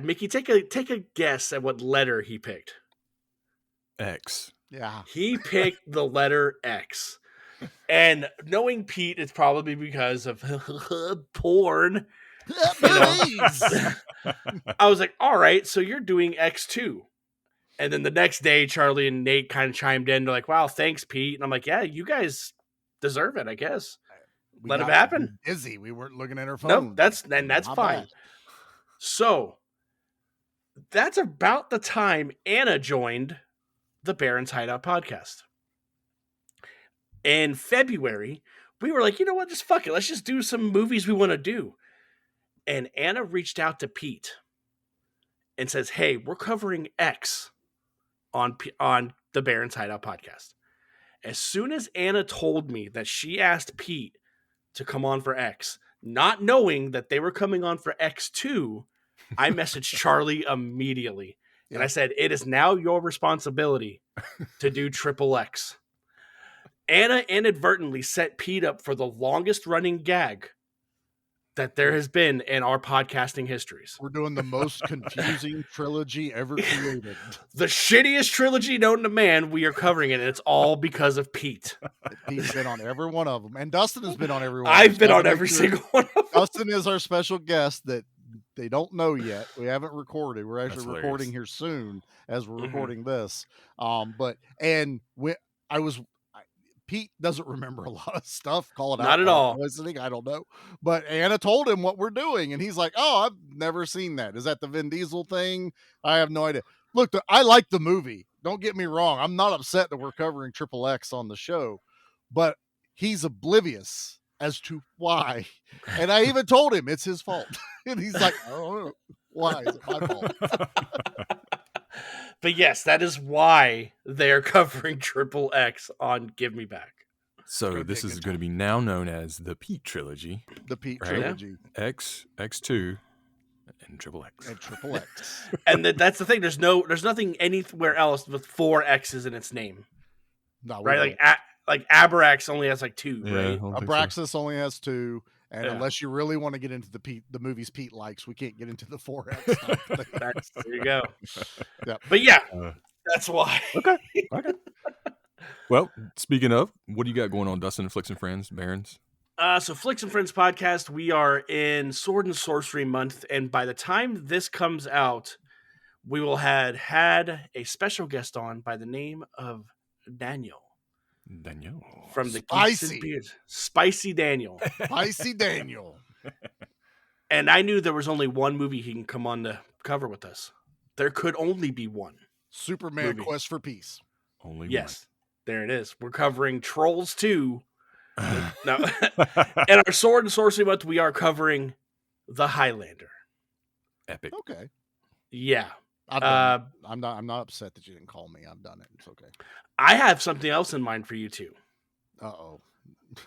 Mickey, take a guess at what letter he picked. X. Yeah. He picked the letter X. And knowing Pete, it's probably because of porn. I was like, all right, so you're doing X2. And then the next day, Charlie and Nate kind of chimed in. They're like, wow, thanks, Pete. And I'm like, yeah, you guys deserve it, I guess. Let it happen. Busy. We weren't looking at our phone. Nope, that's fine. Bad. So that's about the time Anna joined the Baron's Hideout podcast. In February, we were like, you know what? Just fuck it. Let's just do some movies we want to do. And Anna reached out to Pete and says, hey, we're covering X on the Baron's Hideout podcast. As soon as Anna told me that she asked Pete to come on for X, not knowing that they were coming on for X2, I messaged Charlie immediately. And I said, it is now your responsibility to do Triple X. Anna inadvertently set Pete up for the longest running gag that there has been in our podcasting histories. We're doing the most confusing trilogy ever created. The shittiest trilogy known to man, we are covering it, and it's all because of Pete. Pete's been on every one of them. And Dustin has been on every one. I've been on every single one of them. Dustin is our special guest that they don't know yet. We haven't recorded. We're actually That's recording here soon as we're recording this. Pete doesn't remember a lot of stuff. Call it out. Not at all. Listening, I don't know. But Anna told him what we're doing, and he's like, "Oh, I've never seen that. Is that the Vin Diesel thing? I have no idea." Look, I like the movie. Don't get me wrong. I'm not upset that we're covering Triple X on the show, but he's oblivious as to why. And I even told him it's his fault, and he's like, "I don't know why. Is it my fault?" But yes, that is why they are covering Triple X on Give Me Back. So this is going to be now known as the Pete trilogy. The Pete right? trilogy. X, X2, and Triple X. And Triple X. And that's the thing. There's nothing anywhere else with 4 X's in its name. No, right? Like Abrax only has like 2, right? Abraxas only has 2. And unless you really want to get into the movies Pete likes, we can't get into the 4X. There you go. Yep. But yeah, that's why. Okay. Well, speaking of, what do you got going on, Dustin, Flicks and Friends, Barons? So Flicks and Friends podcast, we are in Sword and Sorcery month. And by the time this comes out, we will have had a special guest on by the name of Daniel. From the Geeks and Beards. Spicy Daniel. Spicy Daniel. And I knew there was only one movie he can come on to cover with us. There could only be one. Superman Quest for Peace. Only one. There it is. We're covering Trolls 2. No. In our Sword and Sorcery month, we are covering The Highlander. Epic. Okay. Yeah. I'm not upset that you didn't call me. I've done it. It's okay. I have something else in mind for you too. Uh-oh.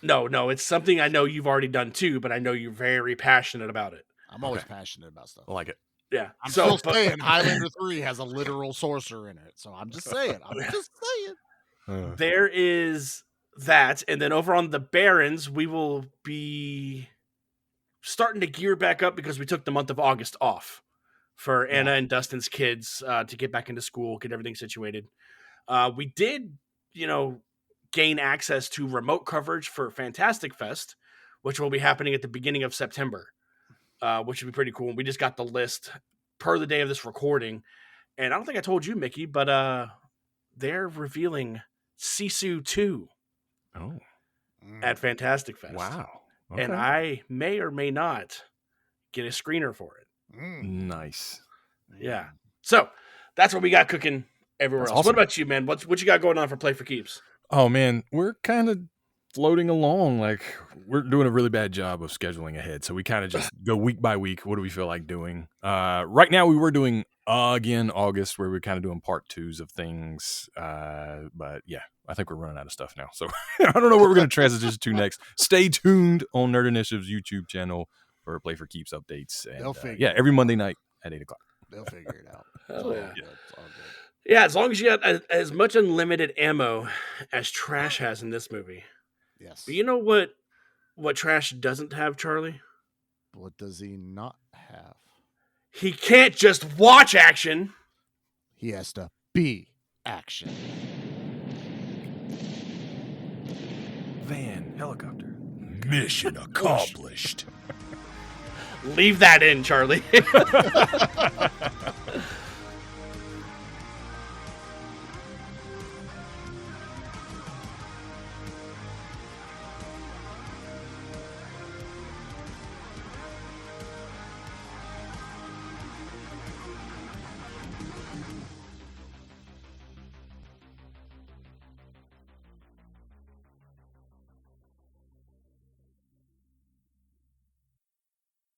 No, it's something I know you've already done too, but I know you're very passionate about it. I'm always passionate about stuff. I like it. Yeah. I'm still saying Highlander 3 has a literal sorcerer in it. So I'm just saying. There is that. And then over on the Barons, we will be starting to gear back up because we took the month of August off for Anna and Dustin's kids to get back into school, get everything situated. We did, gain access to remote coverage for Fantastic Fest, which will be happening at the beginning of September, which would be pretty cool. We just got the list per the day of this recording. And I don't think I told you, Mickey, but they're revealing Sisu 2 at Fantastic Fest. Wow. Okay. And I may or may not get a screener for it. Nice. Yeah. So that's what we got cooking everywhere else. Awesome. What about you, man? What you got going on for Play for Keeps? Oh, man, we're kind of floating along. Like, we're doing a really bad job of scheduling ahead. So we kind of just go week by week. What do we feel like doing? Right now, we were doing, again, August, where we're kind of doing part 2s of things. But yeah, I think we're running out of stuff now. So I don't know what we're going to transition to next. Stay tuned on Nerd Initiative's YouTube channel for Play for Keeps updates. And, every Monday night at 8 o'clock. They'll figure it out. Hell yeah. It's all good. Yeah, as long as you got as much unlimited ammo as Trash has in this movie. Yes. But you know what Trash doesn't have, Charlie? What does he not have? He can't just watch action. He has to be action. Van, helicopter. Mission accomplished. Leave that in, Charlie.